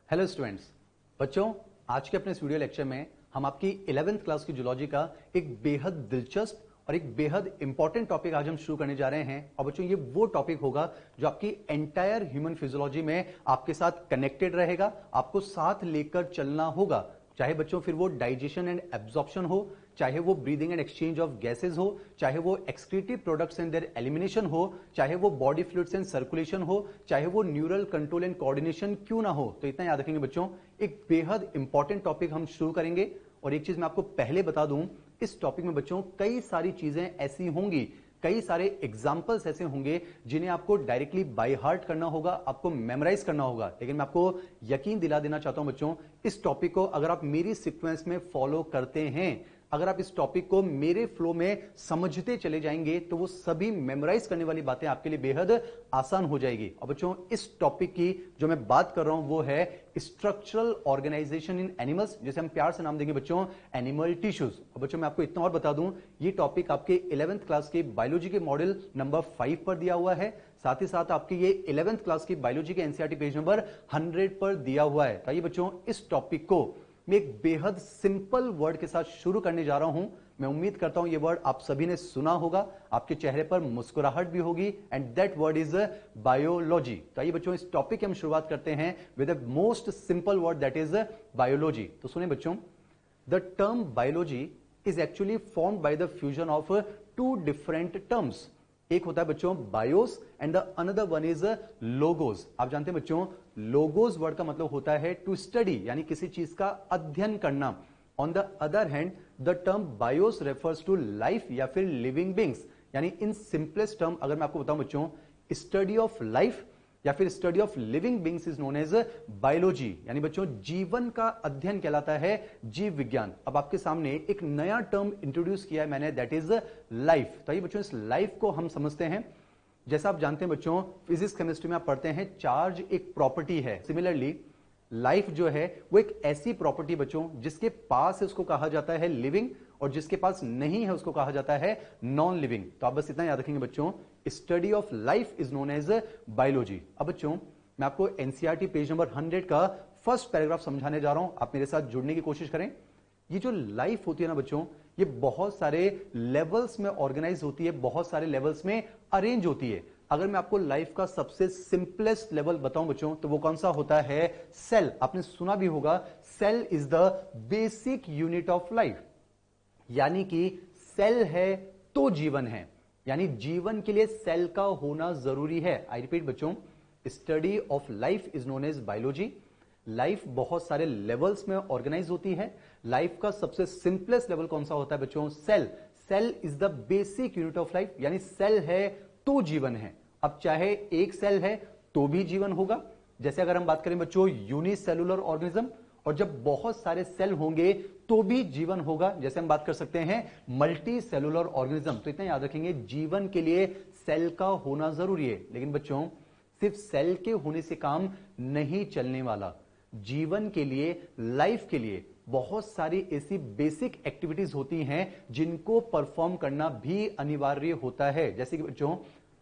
Hello students. बच्चों, आज के अपने इस वीडियो लेक्चर में हम आपकी 11th क्लास की जूलॉजी का एक बेहद दिलचस्प और एक बेहद इंपॉर्टेंट टॉपिक आज हम शुरू करने जा रहे हैं। और बच्चों, ये वो टॉपिक होगा जो आपकी एंटायर ह्यूमन फिजियोलॉजी में आपके साथ कनेक्टेड रहेगा, आपको साथ लेकर चलना होगा। चाहे बच्चों फिर वो डाइजेशन एंड एब्जॉर्प्शन हो, चाहे वो breathing and exchange of gases हो, चाहे वो excretive products and there elimination हो, चाहे वो बॉडी फ्लूइड्स एंड सर्कुलेशन हो, चाहे वो न्यूरल कंट्रोल एंड कोऑर्डिनेशन क्यों ना हो। तो इतना याद रखेंगे बच्चों, एक बेहद इंपॉर्टेंट टॉपिक हम शुरू करेंगे। और एक चीज मैं आपको पहले बता दूं, इस टॉपिक में बच्चों कई सारी चीजें ऐसी होंगी, कई सारे एग्जाम्पल्स ऐसे होंगे जिन्हें आपको डायरेक्टली बाय हार्ट करना होगा, आपको मेमोराइज करना होगा। लेकिन मैं आपको यकीन दिला देना चाहता हूं बच्चों, इस टॉपिक को अगर आप मेरी सीक्वेंस में फॉलो करते हैं, अगर आप इस टॉपिक को मेरे फ्लो में समझते चले जाएंगे, तो वो सभी मेमोराइज करने वाली बातें आपके लिए बेहद आसान हो जाएगी। और बच्चों, इस टॉपिक की जो मैं बात कर रहा हूं वो है स्ट्रक्चरल ऑर्गेनाइजेशन इन एनिमल्स, जैसे हम प्यार से नाम देंगे बच्चों एनिमल टिश्यूज। और बच्चों, मैं आपको इतना और बता दूं, ये टॉपिक आपके 11th क्लास के बायोलॉजी के मॉडल नंबर 5 पर दिया हुआ है। साथ ही साथ आपकी ये 11th क्लास की बायोलॉजी के एनसीईआरटी पेज नंबर 100 पर दिया हुआ है। आइए बच्चों, इस टॉपिक को मैं एक बेहद सिंपल वर्ड के साथ शुरू करने जा रहा हूं। मैं उम्मीद करता हूं ये वर्ड आप सभी ने सुना होगा, आपके चेहरे पर मुस्कुराहट भी होगी, and that word is biology. तो आइए बच्चों, इस टॉपिक की हम शुरुआत करते हैं with the most simple word that is biology. तो सुनिए बच्चों, the term biology is actually formed by the fusion of two different terms. एक होता है बच्चों bios and the another one is logos. आप जानते हैं बच्चों, लोगोस वर्ड का मतलब होता है टू स्टडी, यानी किसी चीज का अध्ययन करना। On the other hand the term bios refers to life या फिर लिविंग बींग्स, यानी इन सिंपलेस्ट टर्म अगर मैं आपको बताऊं बच्चों, स्टडी ऑफ लाइफ या फिर study of living beings is known as biology, यानी बच्चों जीवन का अध्ययन कहलाता है जीव विज्ञान। अब आपके सामने एक नया टर्म इंट्रोड्यूस किया है मैंने, दैट इज लाइफ। तो आइए बच्चों, इस लाइफ को हम समझते हैं। जैसा आप जानते हैं बच्चों, फिजिक्स केमिस्ट्री में आप पढ़ते हैं चार्ज एक प्रॉपर्टी है। सिमिलरली लाइफ जो है वो एक ऐसी प्रॉपर्टी बच्चों जिसके पास है उसको कहा जाता है लिविंग, और जिसके पास नहीं है उसको कहा जाता है नॉन लिविंग। तो आप बस इतना याद रखेंगे बच्चों, study of life is known as biology. अब बच्चों, मैं आपको एनसीईआरटी पेज नंबर 100 का फर्स्ट पैराग्राफ समझाने जा रहा हूं, आप मेरे साथ जुड़ने की कोशिश करें। ये जो लाइफ होती है ना बच्चों, ये बहुत सारे लेवल्स में ऑर्गेनाइज होती है, बहुत सारे लेवल्स में अरेंज होती है। अगर मैं आपको लाइफ का सबसे सिंपलेस्ट लेवल बताऊं बच्चों, तो वो कौन सा होता है? सेल। आपने सुना भी होगा, cell is the basic unit of life, यानी कि सेल है तो जीवन है, यानी जीवन के लिए सेल का होना जरूरी है। आई रिपीट बच्चों, study of life is known as biology. Life बहुत सारे लेवल्स में ऑर्गेनाइज होती है। लाइफ का सबसे सिंपलेस्ट लेवल कौन सा होता है बच्चों? Cell. Cell is the basic unit of life, यानी सेल है तो जीवन है। अब चाहे एक सेल है तो भी जीवन होगा, जैसे अगर हम बात करें बच्चों यूनिसेलुलर ऑर्गेनिज्म, और जब बहुत सारे सेल होंगे तो भी जीवन होगा, जैसे हम बात कर सकते हैं मल्टी सेलुलर ऑर्गेनिज्म। तो इतना याद रखेंगे, जीवन के लिए सेल का होना जरूरी है। लेकिन बच्चों, सिर्फ सेल के होने से काम नहीं चलने वाला। जीवन के लिए, लाइफ के लिए बहुत सारी ऐसी बेसिक एक्टिविटीज होती हैं जिनको परफॉर्म करना भी अनिवार्य होता है। जैसे कि बच्चों,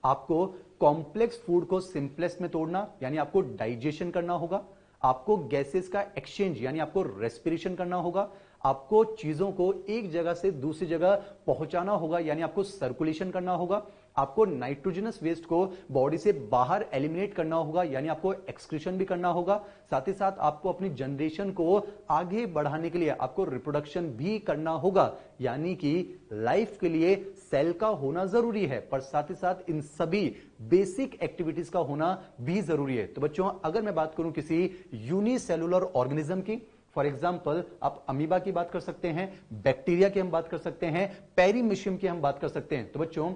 आपको कॉम्प्लेक्स फूड को सिंपलेस्ट में तोड़ना, यानी आपको डाइजेशन करना होगा। आपको गैसेस का एक्सचेंज, यानी आपको रेस्पिरेशन करना होगा। आपको चीजों को एक जगह से दूसरी जगह पहुंचाना होगा, यानी आपको सर्कुलेशन करना होगा। आपको नाइट्रोजनस वेस्ट को बॉडी से बाहर एलिमिनेट करना होगा, यानी आपको एक्सक्रीशन भी करना होगा। साथ ही साथ आपको अपनी जनरेशन को आगे बढ़ाने के लिए आपको रिप्रोडक्शन भी करना होगा, यानी कि लाइफ के लिए सेल का होना जरूरी है, पर साथ ही साथ इन सभी बेसिक एक्टिविटीज का होना भी जरूरी है। तो बच्चों, अगर मैं बात करूं किसी यूनिसेलुलर ऑर्गेनिज्म की, फॉर एग्जाम्पल आप अमीबा की बात कर सकते हैं, बैक्टीरिया की हम बात कर सकते हैं, पेरीमिशियम की हम बात कर सकते हैं। तो बच्चों,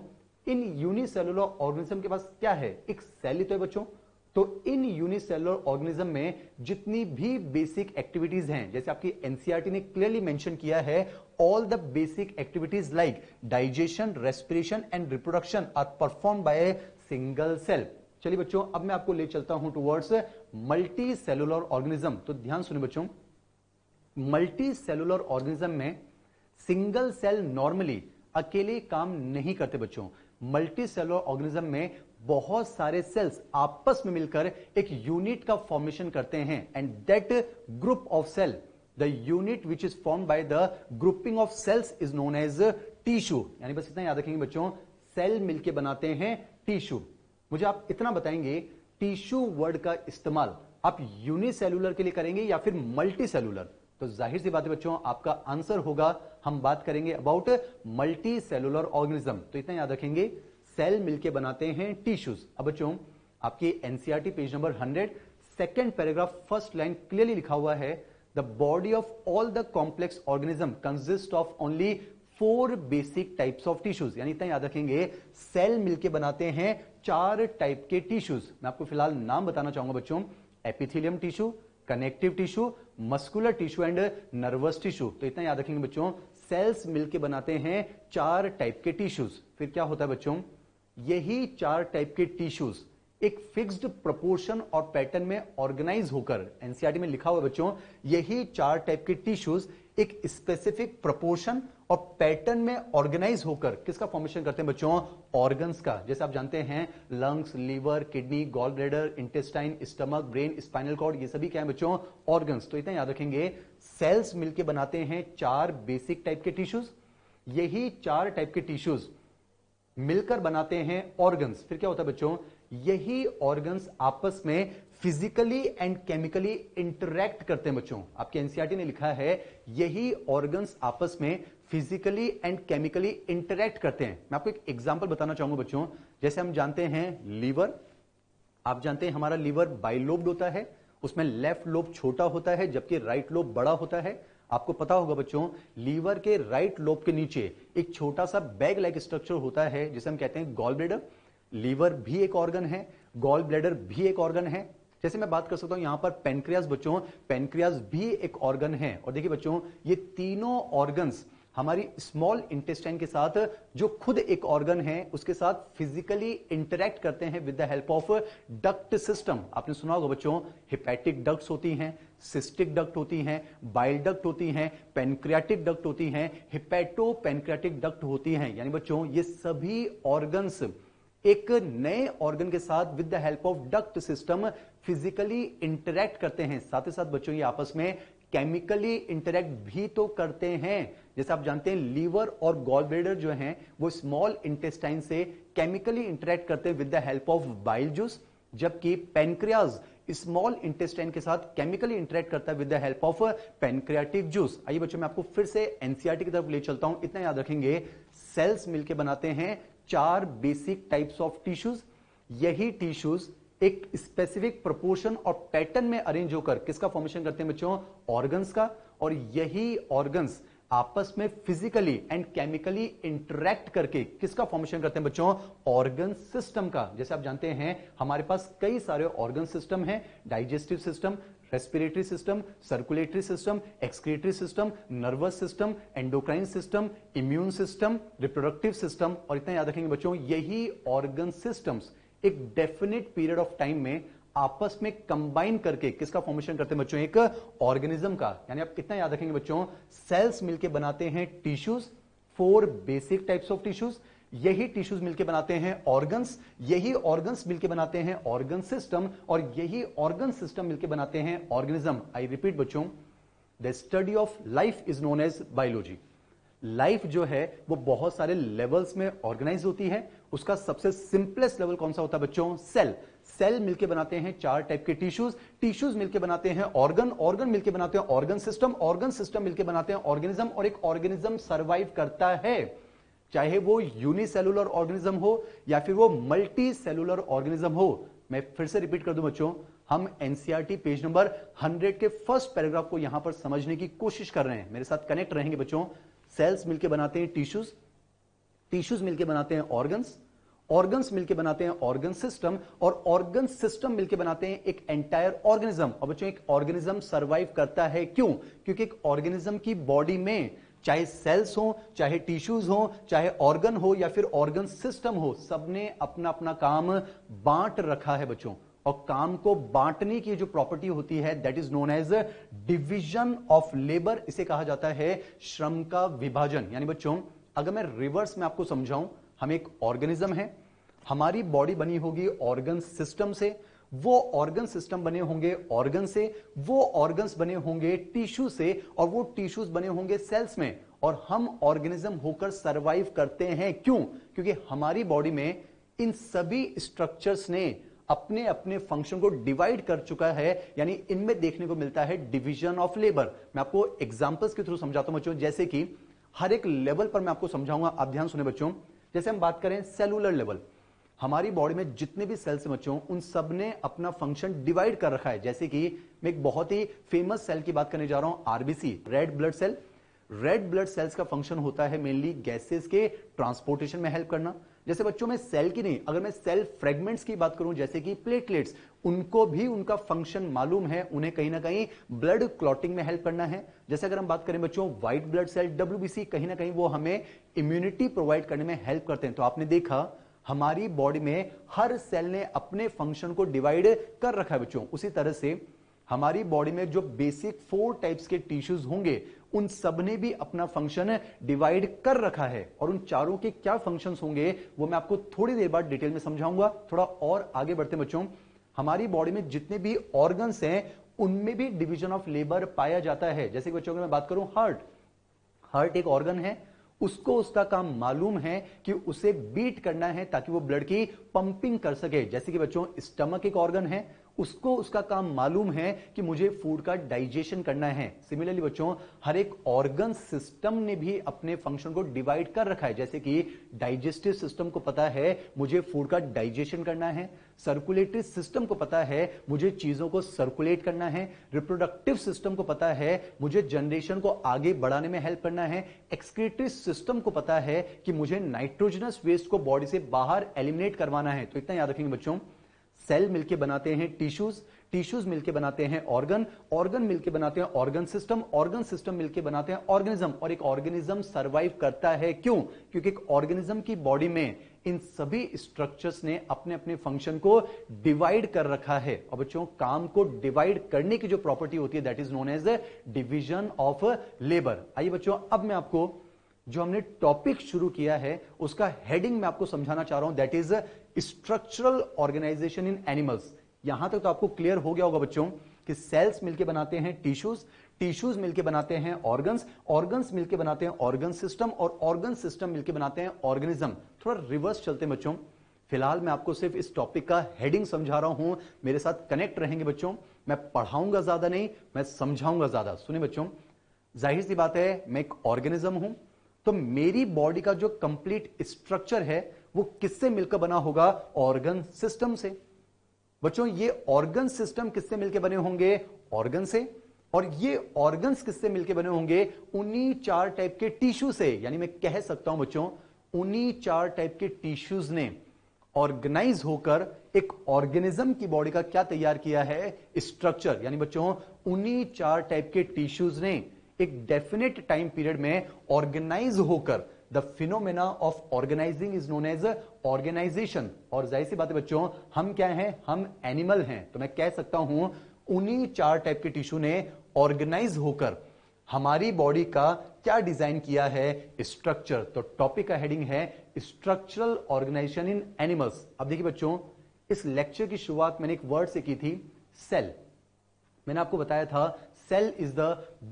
इन यूनिसेलुलर ऑर्गेनिज्म के पास क्या है? एक सेल ही तो है बच्चों। तो इन यूनिसेलुलर ऑर्गेनिज्म में जितनी भी बेसिक एक्टिविटीज हैं, जैसे आपकी एनसीईआरटी ने क्लियरली मेंशन किया है, all the basic activities like digestion, respiration and reproduction are perform by a single cell. चलिए बच्चों, अब मैं आपको ले चलता हूं टुवर्ड्स मल्टी सेलुलर ऑर्गेनिज्म। तो ध्यान सुनिए बच्चों, मल्टी सेलुलर ऑर्गेनिज्म में सिंगल सेल नॉर्मली अकेले काम नहीं करते बच्चों। मल्टी सेलुलर ऑर्गेनिज्म में बहुत सारे सेल्स आपस में मिलकर एक यूनिट का फॉर्मेशन करते हैं and that group of cell, the unit which is formed by the grouping of cells is known as tissue. यानी बस इतना याद रखेंगे बच्चों, सेल मिलके बनाते हैं टिश्यू। मुझे आप इतना बताएंगे टिश्यू वर्ड का इस्तेमाल आप यूनिसेल्यूलर के लिए करेंगे या फिर मल्टी सेल्यूलर? तो जाहिर सी बात है बच्चों, आपका आंसर होगा हम बात करेंगे अबाउट मल्टी सेल्यूलर ऑर्गेनिज्म। तो इतना याद रखेंगे, सेल मिलके बनाते हैं टिश्यूज। अब बच्चों आपकी NCERT page number 100 second paragraph first line clearly लिखा हुआ है, the body of all the complex organism consist of only 4 basic types of tissues. यानी इतना याद रखेंगे, सेल मिलके बनाते हैं 4 टाइप के टिश्यूज। मैं आपको फिलहाल नाम बताना चाहूंगा बच्चों, epithelium tissue, connective tissue, muscular tissue and nervous tissue. तो इतना याद रखेंगे बच्चों, सेल्स मिलके बनाते हैं 4 टाइप के टिश्यूज। फिर क्या होता है बच्चों, यही 4 टाइप के टिश्यूज एक फिक्स्ड प्रोपोर्शन और पैटर्न में ऑर्गेनाइज होकर, एनसीईआरटी में लिखा हुआ बच्चों, यही 4 टाइप के टिश्यूज एक स्पेसिफिक प्रोपोर्शन और पैटर्न में ऑर्गेनाइज होकर किसका फॉर्मेशन करते हैं बच्चों, ऑर्गन्स का। जैसे आप जानते हैं lungs, liver, kidney, gall bladder, intestine, stomach, brain, spinal cord, ये सभी क्या है बच्चों, ऑर्गन्स। तो इतना याद रखेंगे, सेल्स मिलके बनाते हैं 4 बेसिक टाइप के टिश्यूज, यही 4 टाइप के टिश्यूज मिलकर बनाते हैं ऑर्गन्स। फिर क्या होता है बच्चों, यही ऑर्गन्स आपस में फिजिकली एंड केमिकली इंटरैक्ट करते हैं बच्चों। आपके एनसीईआरटी ने लिखा है यही ऑर्गन्स आपस में फिजिकली एंड केमिकली इंटरैक्ट करते हैं। मैं आपको एक एग्जांपल बताना चाहूंगा बच्चों, जैसे हम जानते हैं लीवर, आप जानते हैं हमारा लीवर बाइलोब्ड होता है, उसमें लेफ्ट लोब छोटा होता है जबकि राइट लोब बड़ा होता है। आपको पता होगा बच्चों, लीवर के राइट लोब के नीचे एक छोटा सा बैग लाइक स्ट्रक्चर होता है जिसे हम कहते हैं गॉल ब्लैडर। लीवर भी एक ऑर्गन है, गॉल ब्लैडर भी एक ऑर्गन है। जैसे मैं बात कर सकता हूं यहां पर पेनक्रियास बच्चों, पेनक्रियास भी एक ऑर्गन है। और देखिए बच्चों, ये तीनों ऑर्गन्स हमारी स्मॉल इंटेस्टाइन के साथ, जो खुद एक ऑर्गन है, उसके साथ फिजिकली इंटरैक्ट करते हैं with the help of duct system. आपने सुना होगा बच्चों, हिपैटिक डक्ट्स होती हैं, सिस्टिक डक्ट होती हैं, बाइल डक्ट होती हैं, पेनक्रियाटिक डक्ट होती हैं, हिपैटो पेनक्रियाटिक डक्ट होती हैं। यानी बच्चों ये सभी ऑर्गन्स एक नए ऑर्गन के साथ with the help of duct system physically interact करते हैं। साथ ही साथ बच्चों ये आपस में केमिकली इंटरैक्ट भी तो करते हैं। जैसे आप जानते हैं लीवर और गॉल ब्लैडर जो हैं वो स्मॉल इंटेस्टाइन से केमिकली इंटरैक्ट करते हैं with the help of bile juice, जबकि पेनक्रियाज स्मॉल इंटेस्टाइन के साथ केमिकली इंटरैक्ट करता है with the help of pancreatic juice. आइए बच्चों मैं आपको फिर से एनसीईआरटी की तरफ ले चलता हूं। इतना याद रखेंगे, सेल्स मिलकर बनाते हैं 4 बेसिक टाइप्स ऑफ टिश्यूज, यही टिश्यूज एक स्पेसिफिक प्रोपोर्शन और पैटर्न में अरेंज होकर किसका फॉर्मेशन करते हैं बच्चों, ऑर्गन्स का। और यही ऑर्गन्स आपस में फिजिकली एंड केमिकली इंटरैक्ट करके किसका फॉर्मेशन करते हैं बच्चों, ऑर्गन सिस्टम का। जैसे आप जानते हैं हमारे पास कई सारे ऑर्गन सिस्टम हैं, digestive system, respiratory system, circulatory system, excretory system, nervous system, endocrine system, immune system, reproductive system. और इतना याद रखेंगे बच्चों, यही ऑर्गन सिस्टम्स एक डेफिनेट पीरियड ऑफ टाइम में आपस में कंबाइन करके किसका फॉर्मेशन करते हैं बच्चों, एक ऑर्गेनिज्म का। यानी आप कितना याद रखेंगे बच्चों, सेल्स मिलके बनाते हैं tissues, 4 basic types of tissues, यही टिश्यूज मिलके बनाते हैं ऑर्गन्स, यही ऑर्गन्स मिलके बनाते हैं ऑर्गन सिस्टम, और यही ऑर्गन सिस्टम मिलके बनाते हैं ऑर्गेनिज्म। आई रिपीट बच्चों, the study of life is known as biology. Life जो है वो बहुत सारे लेवल्स में ऑर्गेनाइज होती है। उसका सबसे सिंपलेस्ट लेवल कौन सा होता है बच्चों, सेल। सेल मिलके बनाते हैं 4 टाइप के टिश्यूज, टिश्यूज मिलके बनाते हैं ऑर्गन, ऑर्गन मिलके बनाते हैं ऑर्गन सिस्टम, ऑर्गन सिस्टम मिलके बनाते हैं ऑर्गेनिज्म। और एक ऑर्गेनिज्म सर्वाइव करता है, चाहे वो यूनिसेलुलर ऑर्गेनिज्म हो या फिर वो मल्टी सेलुलर ऑर्गेनिज्म हो। मैं फिर से रिपीट कर दूं बच्चों, हम एनसीईआरटी पेज नंबर 100 के फर्स्ट पैराग्राफ को यहां पर समझने की कोशिश कर रहे हैं। मेरे साथ कनेक्ट रहेंगे बच्चों। सेल्स मिलके बनाते हैं टिश्यूज, टिश्यूज मिलके बनाते हैं ऑर्गन्स, ऑर्गन्स मिलके बनाते हैं ऑर्गन सिस्टम, और ऑर्गन सिस्टम मिलके बनाते हैं एक एंटायर ऑर्गेनिज्म। और बच्चों एक ऑर्गेनिज्म सर्वाइव करता है क्यों, क्योंकि एक ऑर्गेनिज्म की बॉडी में चाहे सेल्स हो, चाहे टिश्यूज हो, चाहे ऑर्गन हो या फिर ऑर्गन सिस्टम हो, सबने अपना अपना काम बांट रखा है बच्चों। और काम को बांटने की जो प्रॉपर्टी होती है that is known as division of labour, इसे कहा जाता है श्रम का विभाजन। यानी बच्चों अगर मैं रिवर्स में आपको समझाऊं, हम एक ऑर्गेनिज्म है, हमारी बॉडी बनी होगी ऑर्गन सिस्टम से, वो ऑर्गन सिस्टम बने होंगे ऑर्गन से, वो ऑर्गन्स बने होंगे टिश्यू से, और वो टिश्यूज बने होंगे सेल्स में, और हम ऑर्गेनिज्म होकर सरवाइव करते हैं। क्यों? क्योंकि हमारी बॉडी में इन सभी स्ट्रक्चर्स ने अपने अपने फंक्शन को डिवाइड कर चुका है, यानी इनमें देखने को मिलता है डिवीजन ऑफ लेबर। मैं आपको एग्जांपल्स के थ्रू समझाता हूं बच्चों, जैसे कि हर एक लेवल पर मैं आपको समझाऊंगा, आप ध्यान सुने बच्चों। जैसे हम बात करें सेलुलर लेवल, हमारी बॉडी में जितने भी सेल्स हैं बच्चों, उन सब ने अपना फंक्शन डिवाइड कर रखा है। जैसे कि मैं एक बहुत ही फेमस सेल की बात करने जा रहा हूं, RBC, red blood cell. Red blood cells का फंक्शन होता है मेनली गैसेस के ट्रांसपोर्टेशन में हेल्प करना। जैसे बच्चों में सेल की नहीं, अगर मैं सेल फ्रेगमेंट्स की बात करूं, जैसे कि प्लेटलेट्स, उनको भी उनका फंक्शन मालूम है, उन्हें कहीं ना कहीं ब्लड क्लॉटिंग में हेल्प करना है। जैसे अगर हम बात करें बच्चों व्हाइट ब्लड सेल, डब्ल्यूबीसी, कहीं ना कहीं वो हमें इम्यूनिटी प्रोवाइड करने में हेल्प करते हैं। तो आपने देखा हमारी बॉडी में हर सेल ने अपने फंक्शन को डिवाइड कर रखा है बच्चों। उसी तरह से हमारी बॉडी में जो बेसिक 4 टाइप्स के टिश्यूज होंगे, उन सब ने भी अपना फंक्शन डिवाइड कर रखा है, और उन चारों के क्या फंक्शंस होंगे वो मैं आपको थोड़ी देर बाद डिटेल में समझाऊंगा। थोड़ा और आगे बढ़ते बच्चों, हमारी बॉडी में जितने भी ऑर्गन्स हैं उनमें भी डिवीजन ऑफ लेबर पाया जाता है। जैसे कि बच्चों की मैं बात करूं, हार्ट एक ऑर्गन है, उसको उसका काम मालूम है कि उसे बीट करना है ताकि वो ब्लड की पंपिंग कर सके। जैसे कि बच्चों स्टमक एक ऑर्गन है, उसको उसका काम मालूम है कि मुझे फूड का डाइजेशन करना है। सिमिलरली बच्चों हर एक ऑर्गन सिस्टम ने भी अपने फंक्शन को डिवाइड कर रखा है। जैसे कि डाइजेस्टिव सिस्टम को पता है मुझे फूड का डाइजेशन करना है, सर्कुलेटरी सिस्टम को पता है मुझे चीजों को सर्कुलेट करना है, रिप्रोडक्टिव सिस्टम को पता है मुझे जनरेशन को आगे बढ़ाने में हेल्प करना है, एक्सक्रीटरी सिस्टम को पता है कि मुझे नाइट्रोजनस वेस्ट को बॉडी से बाहर एलिमिनेट करवाना है। तो इतना याद रखेंगे बच्चों, सेल मिलके बनाते हैं टिश्यूज, टिश्यूज मिलके बनाते हैं ऑर्गन, ऑर्गन मिलके बनाते हैं ऑर्गन सिस्टम, ऑर्गन सिस्टम मिलके बनाते हैं ऑर्गेनिज्म, और एक ऑर्गेनिज्म सरवाइव करता है। क्यों? क्योंकि एक ऑर्गेनिज्म की बॉडी में इन सभी स्ट्रक्चर्स ने अपने अपने फंक्शन को डिवाइड कर रखा है। और बच्चों काम को डिवाइड करने की जो प्रॉपर्टी होती है that is known as division of labour. आइए बच्चों, अब मैं आपको जो हमने टॉपिक शुरू किया है उसका हेडिंग मैं आपको समझाना चाह रहा हूं, that is structural organisation in animals. यहां तक तो आपको क्लियर हो गया होगा बच्चों कि सेल्स मिलके बनाते हैं टिश्यूज, टिश्यूज मिलके बनाते हैं ऑर्गन्स, ऑर्गन्स मिलके बनाते हैं ऑर्गन सिस्टम, और ऑर्गन सिस्टम मिलके बनाते हैं ऑर्गेनिज्म। थोड़ा रिवर्स चलते हैं बच्चों, फिलहाल मैं आपको सिर्फ इस टॉपिक का हेडिंग समझा रहा हूं, मेरे साथ कनेक्ट रहेंगे बच्चों। मैं पढ़ाऊंगा ज्यादा नहीं, मैं समझाऊंगा ज्यादा। सुनिए बच्चों, जाहिर सी बात है मैं एक ऑर्गेनिज्म हूं, तो मेरी बॉडी का जो कंप्लीट स्ट्रक्चर है वो किससे मिलकर बना होगा? ऑर्गन सिस्टम से। बच्चों ये ऑर्गन सिस्टम किससे मिलकर बने होंगे? ऑर्गन से। और ये ऑर्गन्स किससे मिलकर बने होंगे? उन्हीं 4 टाइप के टिश्यू से। यानी मैं कह सकता हूं बच्चों उन्हीं 4 टाइप के टिश्यूज ने ऑर्गेनाइज होकर एक ऑर्गेनिज्म की बॉडी का क्या तैयार किया है? स्ट्रक्चर। यानी बच्चों उन्हीं 4 टाइप के टिश्यूज ने एक डेफिनेट टाइम पीरियड में ऑर्गेनाइज होकर, the phenomena of organising is known as organisation. और जाहिर सी बात है बच्चों हम क्या हैं? हम एनिमल हैं। तो मैं कह सकता हूं उन्हीं 4 टाइप के टिश्यू ने ऑर्गेनाइज होकर हमारी बॉडी का क्या डिजाइन किया है? स्ट्रक्चर। तो टॉपिक का हेडिंग है स्ट्रक्चरल ऑर्गेनाइजेशन इन एनिमल्स। अब देखिए बच्चों, इस लेक्चर की शुरुआत मैंने एक वर्ड से की थी, सेल। मैंने आपको बताया था cell is the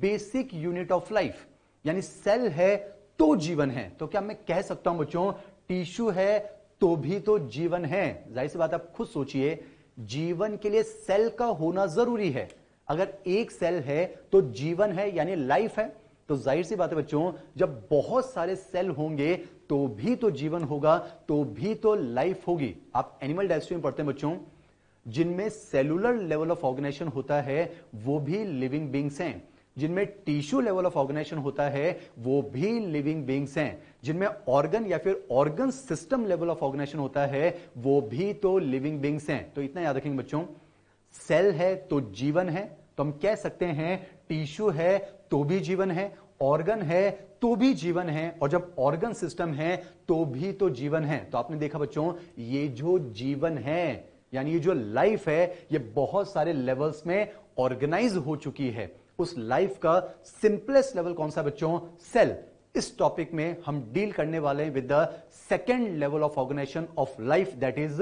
basic unit of life, यानी सेल है तो जीवन है। तो क्या मैं कह सकता हूं बच्चों टिश्यू है तो भी तो जीवन है? जाहिर सी बात है, आप खुद सोचिए, जीवन के लिए सेल का होना जरूरी है। अगर एक सेल है तो जीवन है, यानी लाइफ है। तो जाहिर सी बात है बच्चों, जब बहुत सारे सेल होंगे तो भी तो जीवन होगा, तो भी तो लाइफ होगी। आप एनिमल डायरेक्टरी में पढ़ते हैं बच्चों, जिनमें सेलुलर लेवल ऑफ ऑर्गेनाइजेशन होता है वो भी लिविंग बींग्स हैं, जिनमें टिश्यू लेवल ऑफ ऑर्गेनाइजेशन होता है वो भी लिविंग बींग्स हैं, जिनमें ऑर्गन या फिर organ system level of organisation होता है वो भी तो लिविंग बींग्स हैं। तो इतना याद रखेंगे बच्चों, सेल है तो जीवन है। तो हम कह सकते हैं टिश्यू है तो भी जीवन है, ऑर्गन है तो भी जीवन है, और जब ऑर्गन सिस्टम है तो भी तो जीवन है। तो आपने देखा बच्चों, ये जो जीवन है यानी ये जो लाइफ है ये बहुत सारे लेवल्स में ऑर्गेनाइज हो चुकी है। उस लाइफ का सिंपलेस्ट लेवल कौन सा बच्चों? सेल। इस टॉपिक में हम डील करने वाले हैं with the second level of organisation of life, that is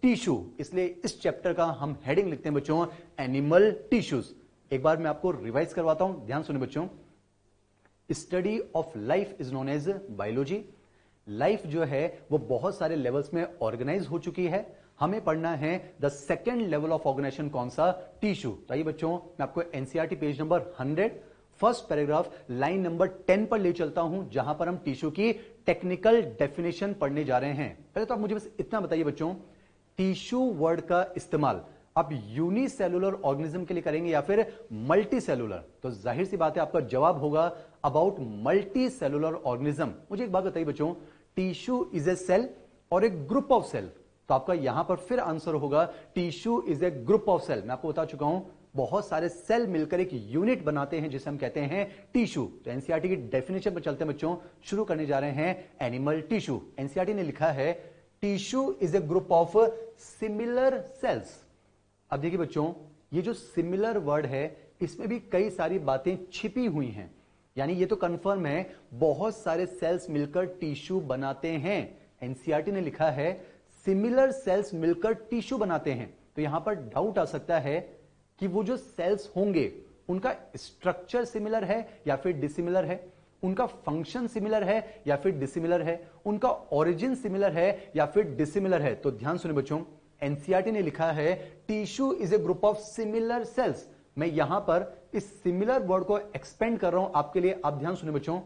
tissue. इसलिए इस चैप्टर का हम हेडिंग लिखते हैं बच्चों एनिमल टिश्यूज। एक बार मैं आपको रिवाइज करवाता हूं, ध्यान सुनिए बच्चों। Study of life is known as biology. Life जो है वो बहुत सारे लेवल्स में ऑर्गेनाइज हो चुकी है। हमें पढ़ना है the second level of organisation, कौन सा? टिश्यू। तो बच्चों मैं आपको NCERT page number 100 first paragraph line number 10 पर ले चलता हूं, जहां पर हम टिश्यू की टेक्निकल डेफिनेशन पढ़ने जा रहे हैं। पहले तो आप मुझे बस इतना बताइए बच्चों, टिश्यू वर्ड का इस्तेमाल आप यूनिसेलुलर ऑर्गेनिज्म के लिए करेंगे या फिर मल्टी सेलुलर? तो जाहिर सी बात है आपका जवाब होगा अबाउट मल्टी सेलुलर ऑर्गेनिज्म। मुझे एक बात बताइए बच्चों, टिश्यू इज ए सेल और एक ग्रुप ऑफ सेल, तो आपका यहां पर फिर आंसर होगा tissue is a group of cell. मैं आपको बता चुका हूं बहुत सारे सेल मिलकर एक यूनिट बनाते हैं जिसे हम कहते हैं टिश्यू। तो एनसीईआरटी की डेफिनेशन पर चलते हैं बच्चों, शुरू करने जा रहे हैं एनिमल टिश्यू। एनसीईआरटी ने लिखा है tissue is a group of similar sales. अब देखिए बच्चों, ये जो सिमिलर वर्ड है इसमें भी कई सारी बातें छिपी हुई हैं, यानी ये तो कंफर्म है बहुत सारे सेल्स मिलकर टिश्यू बनाते हैं। एनसीईआरटी ने लिखा है सिमिलर सेल्स मिलकर टिश्यू बनाते हैं। तो यहां पर डाउट आ सकता है कि वो जो सेल्स होंगे उनका स्ट्रक्चर सिमिलर है या फिर डिसिमिलर है, उनका फंक्शन सिमिलर है या फिर डिसिमिलर है, उनका ओरिजिन सिमिलर है या फिर डिसिमिलर है। तो ध्यान सुनिए बच्चों, एनसीईआरटी ने लिखा है tissue is a group of similar sales. मैं यहां पर इस सिमिलर वर्ड को एक्सपेंड कर रहा हूं आपके लिए। आप ध्यान सुनिए बच्चों,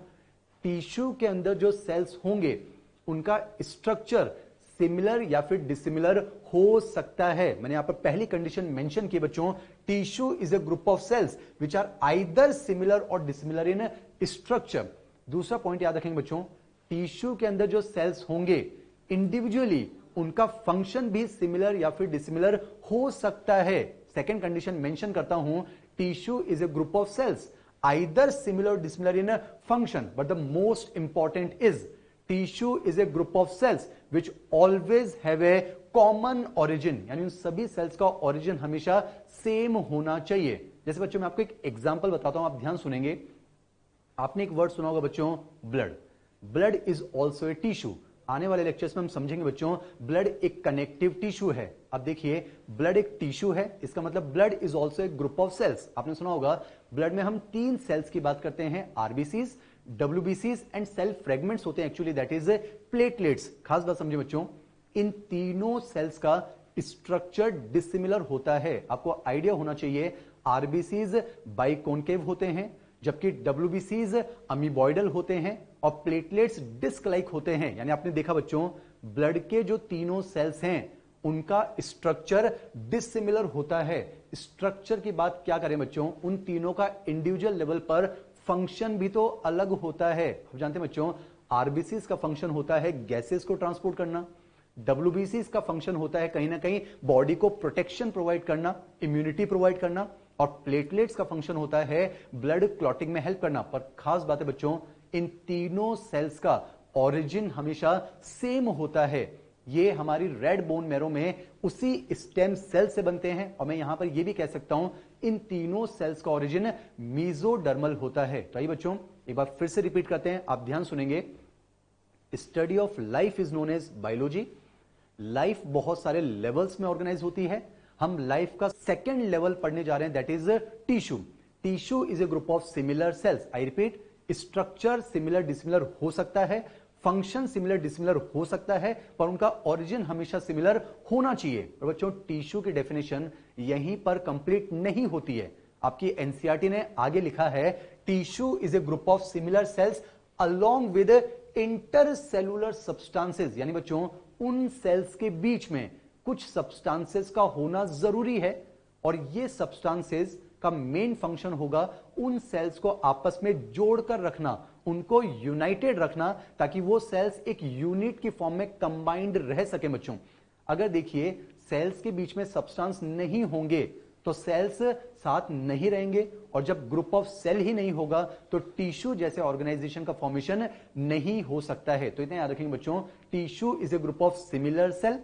टिश्यू के अंदर जो सेल्स होंगे उनका स्ट्रक्चर सिमिलर या फिर डिसिमिलर हो सकता है। मैंने यहां पर पहली कंडीशन मेंशन की बच्चों, tissue is a group of cells which are either similar और डिसिमिलर इन स्ट्रक्चर। दूसरा पॉइंट याद रखेंगे बच्चों, टिश्यू के अंदर जो सेल्स होंगे इंडिविजुअली उनका फंक्शन भी सिमिलर या फिर डिसिमिलर हो सकता है। सेकेंड कंडीशन मेंशन करता हूं, tissue is a group of cells either similar dissimilar in function, but the most important is tissue is a group of cells which always have a common origin, यानी उन सभी sales का origin हमेशा same होना चाहिए। जैसे बच्चों मैं आपको एक एग्जांपल बताता हूं, आप ध्यान सुनेंगे। आपने एक वर्ड सुना होगा बच्चों, blood. Blood is also a tissue. आने वाले लेक्चर्स में हम समझेंगे बच्चों ब्लड एक कनेक्टिव टिश्यू है। अब देखिए ब्लड एक टिश्यू है, इसका मतलब blood is also a group of cells. आपने सुना होगा ब्लड में हम 3 सेल्स की बात करते हैं, आरबीसीज, डब्ल्यूबीसीज एंड सेल फ्रेगमेंट्स होते हैं, एक्चुअली दैट इज प्लेटलेट्स। खास बात समझे बच्चों, इन तीनों सेल्स का स्ट्रक्चर डिसिमिलर होता है। आपको आइडिया होना चाहिए, आरबीसीज बाइकॉन्केव होते हैं जबकि डब्ल्यूबीसीज अमीबॉइडल होते हैं और प्लेटलेट्स डिस्क लाइक होते हैं। यानी आपने देखा बच्चों ब्लड के जो तीनों सेल्स हैं उनका स्ट्रक्चर डिसिमिलर होता है। स्ट्रक्चर की बात क्या करें बच्चों, उन तीनों का इंडिविजुअल लेवल पर फंक्शन भी तो अलग होता है। आप जानते हैं बच्चों, आरबीसीज का फंक्शन होता है गैसेस को ट्रांसपोर्ट करना, डब्ल्यूबीसीज का फंक्शन होता है कहीं ना कहीं बॉडी को प्रोटेक्शन प्रोवाइड करना, इम्यूनिटी प्रोवाइड करना, और प्लेटलेट्स का फंक्शन होता है ब्लड क्लॉटिंग में हेल्प करना। पर खास बात है बच्चों, इन तीनों सेल्स का ओरिजिन हमेशा सेम होता है। ये हमारी रेड बोन मैरो में उसी स्टेम सेल से बनते हैं, और मैं यहां पर यह भी कह सकता हूं इन तीनों सेल्स का ओरिजिन मीजोडर्मल होता है। तो आइए बच्चों एक बार फिर से रिपीट करते हैं, आप ध्यान सुनेंगे। Study of life is known as biology. Life बहुत सारे लेवल्स में ऑर्गेनाइज होती है। हम लाइफ का सेकेंड लेवल पढ़ने जा रहे हैं, that is tissue. Tissue is a group of similar sales. I repeat, structure similar dissimilar हो सकता है, फंक्शन सिमिलर डिसिमिलर हो सकता है, पर उनका ओरिजिन हमेशा सिमिलर होना चाहिए। और बच्चों टिश्यू की डेफिनेशन यहीं पर कंप्लीट नहीं होती है। आपकी एनसीईआरटी ने आगे लिखा है tissue is a group of similar sales along with intercellular substances, यानी बच्चों उन सेल्स के बीच में कुछ सब्सटेंसेस का होना जरूरी है, और ये सब्सटेंसेस का मेन फंक्शन होगा उन सेल्स को आपस में जोड़कर रखना, उनको यूनाइटेड रखना, ताकि वो सेल्स एक यूनिट की फॉर्म में कंबाइंड रह सके बच्चों। अगर देखिए सेल्स के बीच में सब्सटेंस नहीं होंगे तो सेल्स साथ नहीं रहेंगे, और जब ग्रुप ऑफ सेल ही नहीं होगा तो टिश्यू जैसे ऑर्गेनाइजेशन का फॉर्मेशन नहीं हो सकता है। तो इतना याद रखेंगे बच्चों, tissue is a group of similar cell.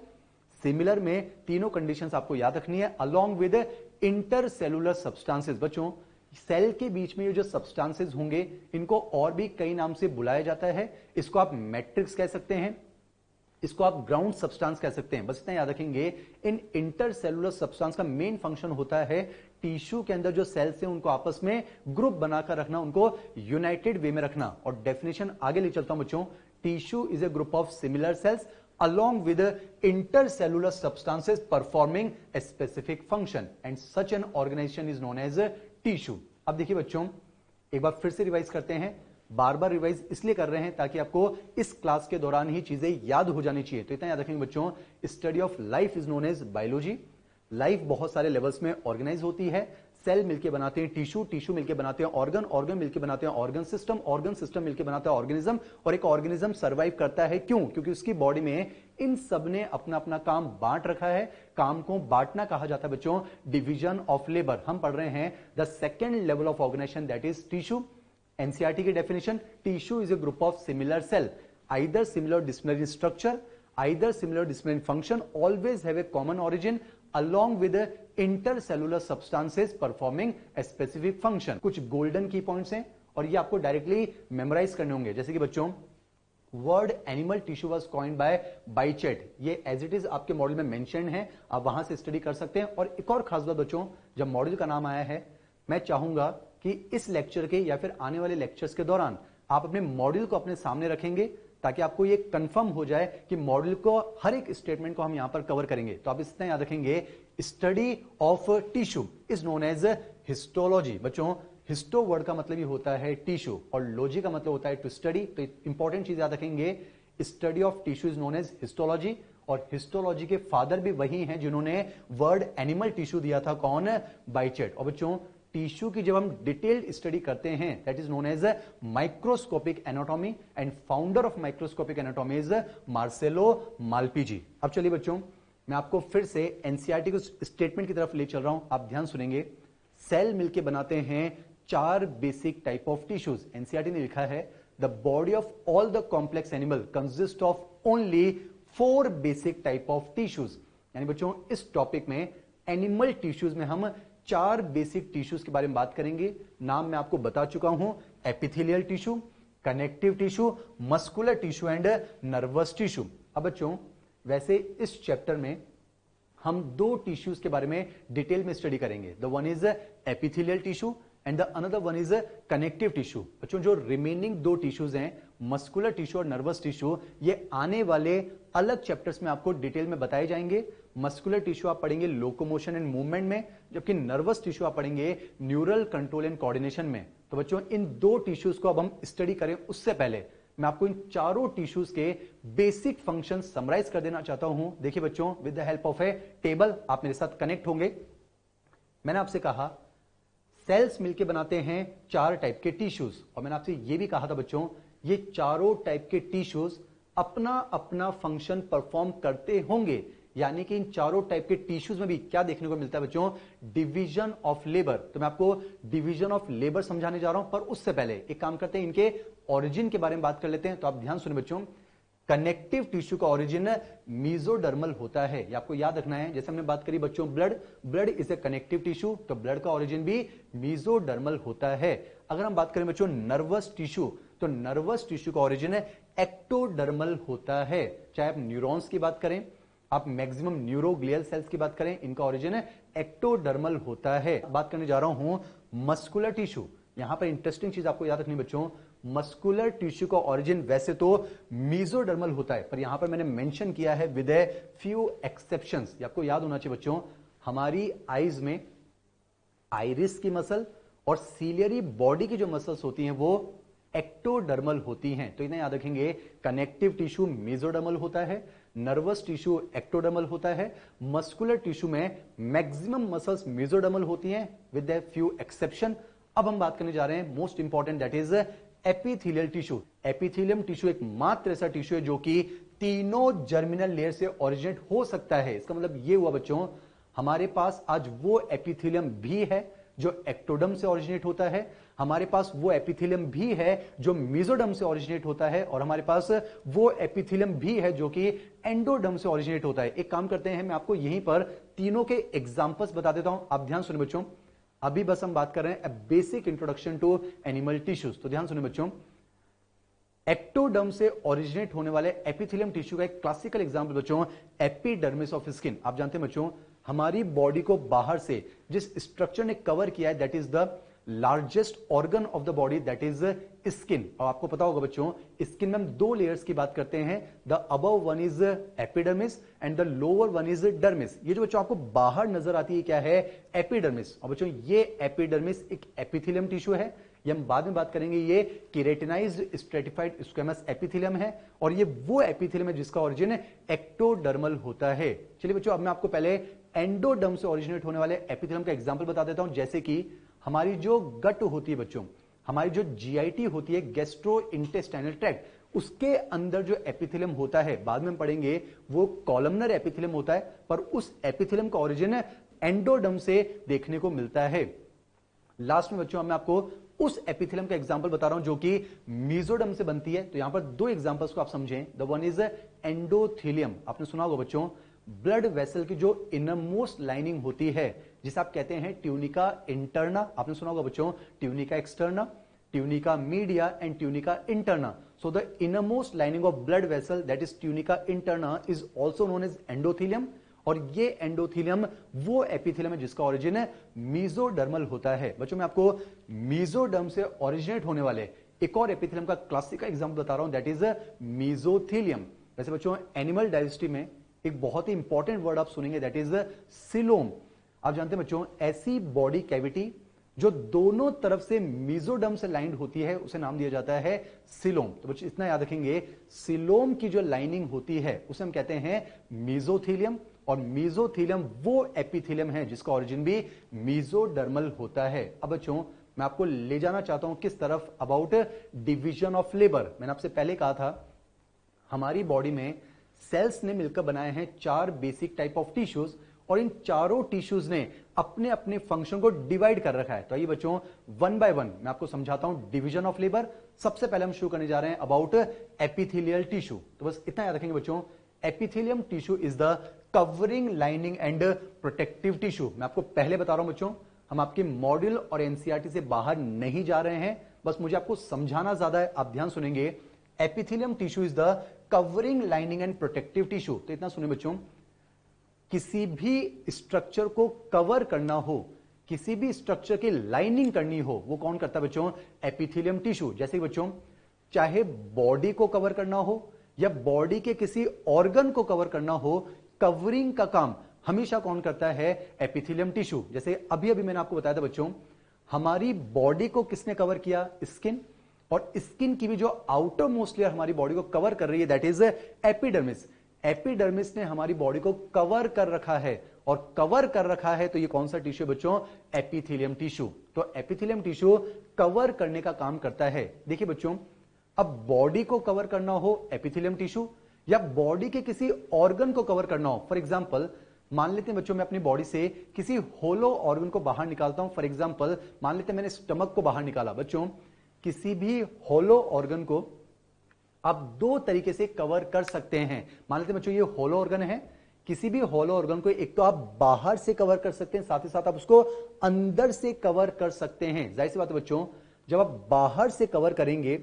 Similar में तीनों कंडीशंस आपको याद रखनी है, अलोंग विद इंटरसेलुलर सब्सटेंसेस। बच्चों सेल के बीच में ये जो सब्सटेंसेस होंगे इनको और भी कई नाम से बुलाया जाता है। इसको आप मैट्रिक्स कह सकते हैं, इसको आप ग्राउंड सब्सटेंस कह सकते हैं। बस इतना याद रखेंगे, इन इंटरसेलुलर सब्सटेंस का मेन फंक्शन होता है टिश्यू के अंदर जो सेल्स हैं उनको आपस में ग्रुप बनाकर रखना, उनको यूनाइटेड वे में रखना। और डेफिनेशन आगे ले चलता हूं बच्चों, tissue is a group of similar sales along with intercellular substances performing a specific function and such an organization is known as tissue। अब देखिए बच्चों, एक बार फिर से रिवाइज करते हैं। बार बार रिवाइज इसलिए कर रहे हैं ताकि आपको इस क्लास के दौरान ही चीजें याद हो जानी चाहिए। तो इतना याद रखेंगे बच्चों, study of life is known as biology. Life बहुत सारे लेवल्स में ऑर्गेनाइज होती है। सेल मिलके बनाते हैं टिश्यू, टिश्यू मिलके बनाते हैं ऑर्गन, ऑर्गन मिलके बनाते हैं ऑर्गन सिस्टम, ऑर्गन सिस्टम मिलके बनाता है ऑर्गेनिज्म। और एक ऑर्गेनिज्म सर्वाइव करता है क्यों? क्योंकि उसकी बॉडी में इन सब ने अपना अपना काम बांट रखा है। काम को बांटना कहा जाता है बच्चों डिवीजन ऑफ लेबर। हम पढ़ रहे हैं the second level of organisation that is tissue. NCERT की definition, tissue is a group of similar cell, either similar disciplinary structure, either similar disciplinary function, always have a common origin along with intercellular substances performing a specific function। कुछ golden की points हैं और ये आपको directly memorise करने होंगे। जैसे कि बच्चों, word animal tissue was coined by Bichat, ये एज इट इज आपके मॉडल में मेंशन है, आप वहां से स्टडी कर सकते हैं। और एक और खास बात बच्चों, जब मॉडल का नाम आया है, मैं चाहूंगा कि इस लेक्चर के या फिर आने वाले लेक्चर्स के दौरान आप अपने मॉडल को अपने सामने रखेंगे ताकि आपको ये कंफर्म हो जाए कि मॉडल को हर एक स्टेटमेंट को हम यहां पर कवर करेंगे। तो आप इतना याद रखेंगे, study of tissue is known as histology. बच्चों, हिस्टो वर्ड का मतलब ही होता है टिश्यू और लॉजी का मतलब होता है टू स्टडी। तो इंपॉर्टेंट चीज याद रखेंगे, study of tissue is known as histology. और हिस्टोलॉजी के फादर भी वही हैं जिन्होंने वर्ड एनिमल टिश्यू दिया था। कौन? बाइचेट। और बच्चों, टिश्यू की जब हम डिटेल्ड स्टडी करते हैं that is known as microscopic anatomy and founder of microscopic anatomy is Marcello Malpighi. अब चलिए बच्चों, मैं आपको फिर से एनसीईआरटी को स्टेटमेंट की तरफ ले चल रहा हूं, आप ध्यान सुनेंगे। सेल मिलके बनाते हैं 4 basic type of tissues. NCERT ने लिखा है the body of all the complex animal consist of only 4 basic type of tissues. यानी बच्चों, इस टॉपिक में एनिमल टिश्यूज में हम 4 बेसिक टिश्यूज के बारे में बात करेंगे। नाम मैं आपको बता चुका हूं, epithelial tissue, connective tissue, muscular tissue and nervous tissue. अब बच्चों, वैसे इस चैप्टर में हम 2 टिश्यूज के बारे में डिटेल में स्टडी करेंगे। The one is epithelial tissue and the another one is connective tissue. बच्चों, जो रिमेनिंग 2 टिश्यूज हैं, मस्कुलर टिश्यू और नर्वस टिश्यू, ये आने वाले अलग चैप्टर्स में आपको डिटेल में बताए जाएंगे। मस्कुलर टिश्यू आप पढ़ेंगे लोकोमोशन एंड मूवमेंट में, जबकि नर्वस टिश्यू आप पढ़ेंगे न्यूरल कंट्रोल एंड कोऑर्डिनेशन में। तो बच्चों, इन 2 टिश्यूज को अब हम स्टडी करें उससे पहले मैं आपको इन चारों टिश्यूज के बेसिक फंक्शन समराइज कर देना चाहता हूं। देखिए बच्चों, with the help of A table आप मेरे साथ कनेक्ट होंगे। मैंने आपसे कहा सेल्स मिलके बनाते हैं 4 टाइप के टिश्यूज, और मैंने आपसे यह भी कहा था बच्चों, ये चारों टाइप के टिश्यूज अपना अपना फंक्शन परफॉर्म करते होंगे। यानी कि इन चारों टाइप के टिश्यूज में भी क्या देखने को मिलता है बच्चों? Division of labour. तो मैं आपको डिवीजन ऑफ लेबर समझाने जा रहा हूं, पर उससे पहले एक काम करते हैं, इनके ओरिजिन के बारे में बात कर लेते हैं। तो आप ध्यान सुनिए बच्चों, कनेक्टिव टिश्यू का ओरिजिन मीजोडर्मल होता है, ये आपको याद रखना है। जैसे हमने बात करी बच्चों, blood is a connective tissue, तो ब्लड का ओरिजिन भी मीजोडर्मल होता है। अगर हम बात करें बच्चों नर्वस टिश्यू, तो नर्वस टिश्यू का ओरिजिन एक्टोडर्मल होता है। चाहे आप न्यूरॉन्स की बात करें, आप मैक्सिमम न्यूरोग्लियल सेल्स की बात करें, इनका ओरिजिन एक्टोडर्मल होता है। बात करने जा रहा हूं मस्कुलर टिश्यू। यहां पर इंटरेस्टिंग चीज आपको याद रखनी बच्चों, मस्कुलर टिश्यू का ओरिजिन वैसे तो मीजोडर्मल होता है, पर यहां पर मैंने मेंशन किया है विद ए फ्यू एक्सेप्शंस। ये आपको याद होना चाहिए बच्चों, हमारी आईज में आइरिस की मसल और सीलियरी बॉडी की जो मसल्स होती हैं वो एक्टोडर्मल होती हैं। तो इन्हें याद रखेंगे, कनेक्टिव टिश्यू मीजोडर्मल होता है, नर्वस टिश्यू एक्टोडर्मल होता है, मस्कुलर टिश्यू में मैक्सिमम मसल्स मीजोडर्मल होती हैं विद ए फ्यू एक्सेप्शन। अब हम बात करने जा रहे हैं most important, that is epithelial tissue. Epithelium tissue एक मात्र ऐसा टिश्यू है जो कि तीनों जर्मिनल लेयर से ओरिजिनेट हो सकता है। इसका मतलब ये हुआ बच्चों, हमारे पास आज वो एपिथेलियम भी है जो एक्टोडर्म से ओरिजिनेट होता है, हमारे पास वो एपिथेलियम भी है जो मेसोडर्म से ओरिजिनेट होता है, और हमारे पास वो एपिथेलियम भी है जो कि एंडोडर्म से ओरिजिनेट होता है। एक काम करते हैं, मैं आपको यहीं पर तीनों के एग्जांपल्स बता देता हूं, आप ध्यान सुनिए बच्चों। अभी बस हम बात कर रहे हैं basic introduction to animal tissues. तो ध्यान सुनिए बच्चों, एक्टोडर्म से ओरिजिनेट होने वाले एपिथेलियम टिश्यू का एक क्लासिकल एग्जांपल बच्चों एपिडर्मिस ऑफ स्किन। आप जानते हैं बच्चों, हमारी बॉडी को बाहर से जिस स्ट्रक्चर ने कवर किया है that is the largest organ of the body, that is skin. और आपको पता होगा बच्चों, स्किन में हम दो लेयर्स की बात करते हैं, the above one is epidermis and the lower one is dermis. ये जो बच्चों आपको बाहर नजर आती है क्या है, एपिडर्मिस। और बच्चों ये एपिडर्मिस एक एपिथेलियम टिश्यू है, ये हम बाद में बात करेंगे। ये केराटिनाइज्ड स्ट्रेटिफाइड स्क्वेमस एपिथेलियम है और ये वो एपिथेलियम है जिसका ओरिजिन एक्टोडर्मल होता है। चलिए बच्चों, अब मैं आपको पहले एंडोडर्म से ओरिजिनेट होने वाले एपिथेलियम का एग्जांपल बता देता हूं। जैसे कि हमारी जो गट होती है बच्चों, हमारी जो जीआईटी होती है, गैस्ट्रो इंटेस्टाइनल ट्रैक्ट, उसके अंदर जो एपिथेलियम होता है, बाद में हम पढ़ेंगे, वो कॉलमनर एपिथेलियम होता है, पर उस एपिथेलियम का ओरिजिन एंडोडर्म से देखने को मिलता है। लास्ट में बच्चों मैं आपको उस एपिथेलियम का एग्जांपल बता रहा हूं जो कि मीजोडर्म से बनती है। तो यहां पर दो एग्जांपल्स को आप समझें। The one is endothelium. आपने सुना होगा बच्चों, ब्लड वेसल की जो इनरमोस्ट लाइनिंग होती है, जिसे आप कहते हैं ट्यूनिका इंटरना। आपने सुना होगा बच्चों, tunica externa, tunica media and tunica interna. So the innermost lining of blood vessel that is tunica interna is also known as endothelium. और ये एंडोथेलियम वो एपिथेलियम है जिसका ओरिजिन मीजोडर्मल होता है। बच्चों मैं आपको मीजोडर्म से ओरिजिनेट होने वाले एक और एपिथेलियम का क्लासिकल एग्जांपल बता रहा हूं, दैट इज मीजोथेलियम। वैसे बच्चों एनिमल डाइजेस्टी में एक बहुत ही इंपॉर्टेंट वर्ड आप सुनेंगे, दैट इज सिलोम। आप जानते हैं बच्चों, ऐसी बॉडी कैविटी जो दोनों तरफ से मीजोडर्म से लाइंड होती है उसे नाम दिया जाता है सिलोम। तो बच्चों इतना याद रखेंगे, सिलोम की जो लाइनिंग होती है उसे हम कहते हैं मीजोथेलियम। और मीजोथेलियम वो एपिथेलियम है जिसका ओरिजिन भी मीजोडर्मल होता है। अब बच्चों मैं आपको ले जाना चाहता हूं किस तरफ, अबाउट डिवीजन ऑफ लेबर। मैंने आपसे पहले कहा था हमारी बॉडी में सेल्स ने मिलकर बनाए हैं चार बेसिक टाइप ऑफ टिश्यूज, और इन चारों टिश्यूज ने अपने अपने फंक्शन को डिवाइड कर रखा है। तो आइए बच्चों वन बाय वन मैं आपको समझाता हूं डिवीजन ऑफ लेबर। सबसे पहले हम शुरू करने जा रहे हैं अबाउट एपिथेलियल टिश्यू। तो बस इतना याद रखेंगे बच्चों, epithelium tissue is the covering, lining and protective tissue. मैं आपको पहले बता रहा हूं बच्चों, हम आपके मॉड्यूल और एनसीईआरटी से बाहर नहीं जा रहे हैं, बस मुझे आपको समझाना ज्यादा है। आप ध्यान सुनेंगे, epithelium tissue is the covering, lining and protective tissue. तो इतना सुनिए बच्चों, किसी भी स्ट्रक्चर को कवर करना हो, किसी भी स्ट्रक्चर की लाइनिंग करनी हो, वो कौन करता है बच्चों, एपिथेलियम टिश्यू। जैसे बच्चों चाहे बॉडी को कवर करना हो या बॉडी के किसी ऑर्गन को कवर करना हो, कवरिंग का काम हमेशा कौन करता है, एपिथेलियम टिश्यू। जैसे अभी अभी मैंने आपको बताया था बच्चों, हमारी बॉडी को किसने कवर किया, स्किन। और स्किन की भी जो आउटर मोस्ट लेयर हमारी बॉडी को कवर कर रही है दैट इज एपिडर्मिस। एपिडर्मिस ने हमारी बॉडी को कवर कर रखा है, और कवर कर रखा है तो ये कौन सा टिश्यू बच्चों, एपिथेलियम टिश्यू। तो एपिथेलियम टिश्यू कवर करने का काम करता है। देखिए बच्चों, अब बॉडी को कवर करना हो एपिथेलियम टिश्यू, या बॉडी के किसी ऑर्गन को कवर करना हो, फॉर एग्जांपल मान लेते हैं बच्चों मैं अपनी बॉडी से किसी होलो ऑर्गन को बाहर निकालता हूं। फॉर एग्जांपल मान लेते हैं मैंने स्टमक को बाहर निकाला। बच्चों किसी भी होलो ऑर्गन को आप दो तरीके से कवर कर सकते हैं। मान लेते हैं बच्चों ये होलो ऑर्गन है, किसी भी होलो ऑर्गन को एक तो आप बाहर से कवर कर सकते हैं, साथ ही साथ आप उसको अंदर से कवर कर सकते हैं। जाहिर सी बात है बच्चों, जब आप बाहर से कवर करेंगे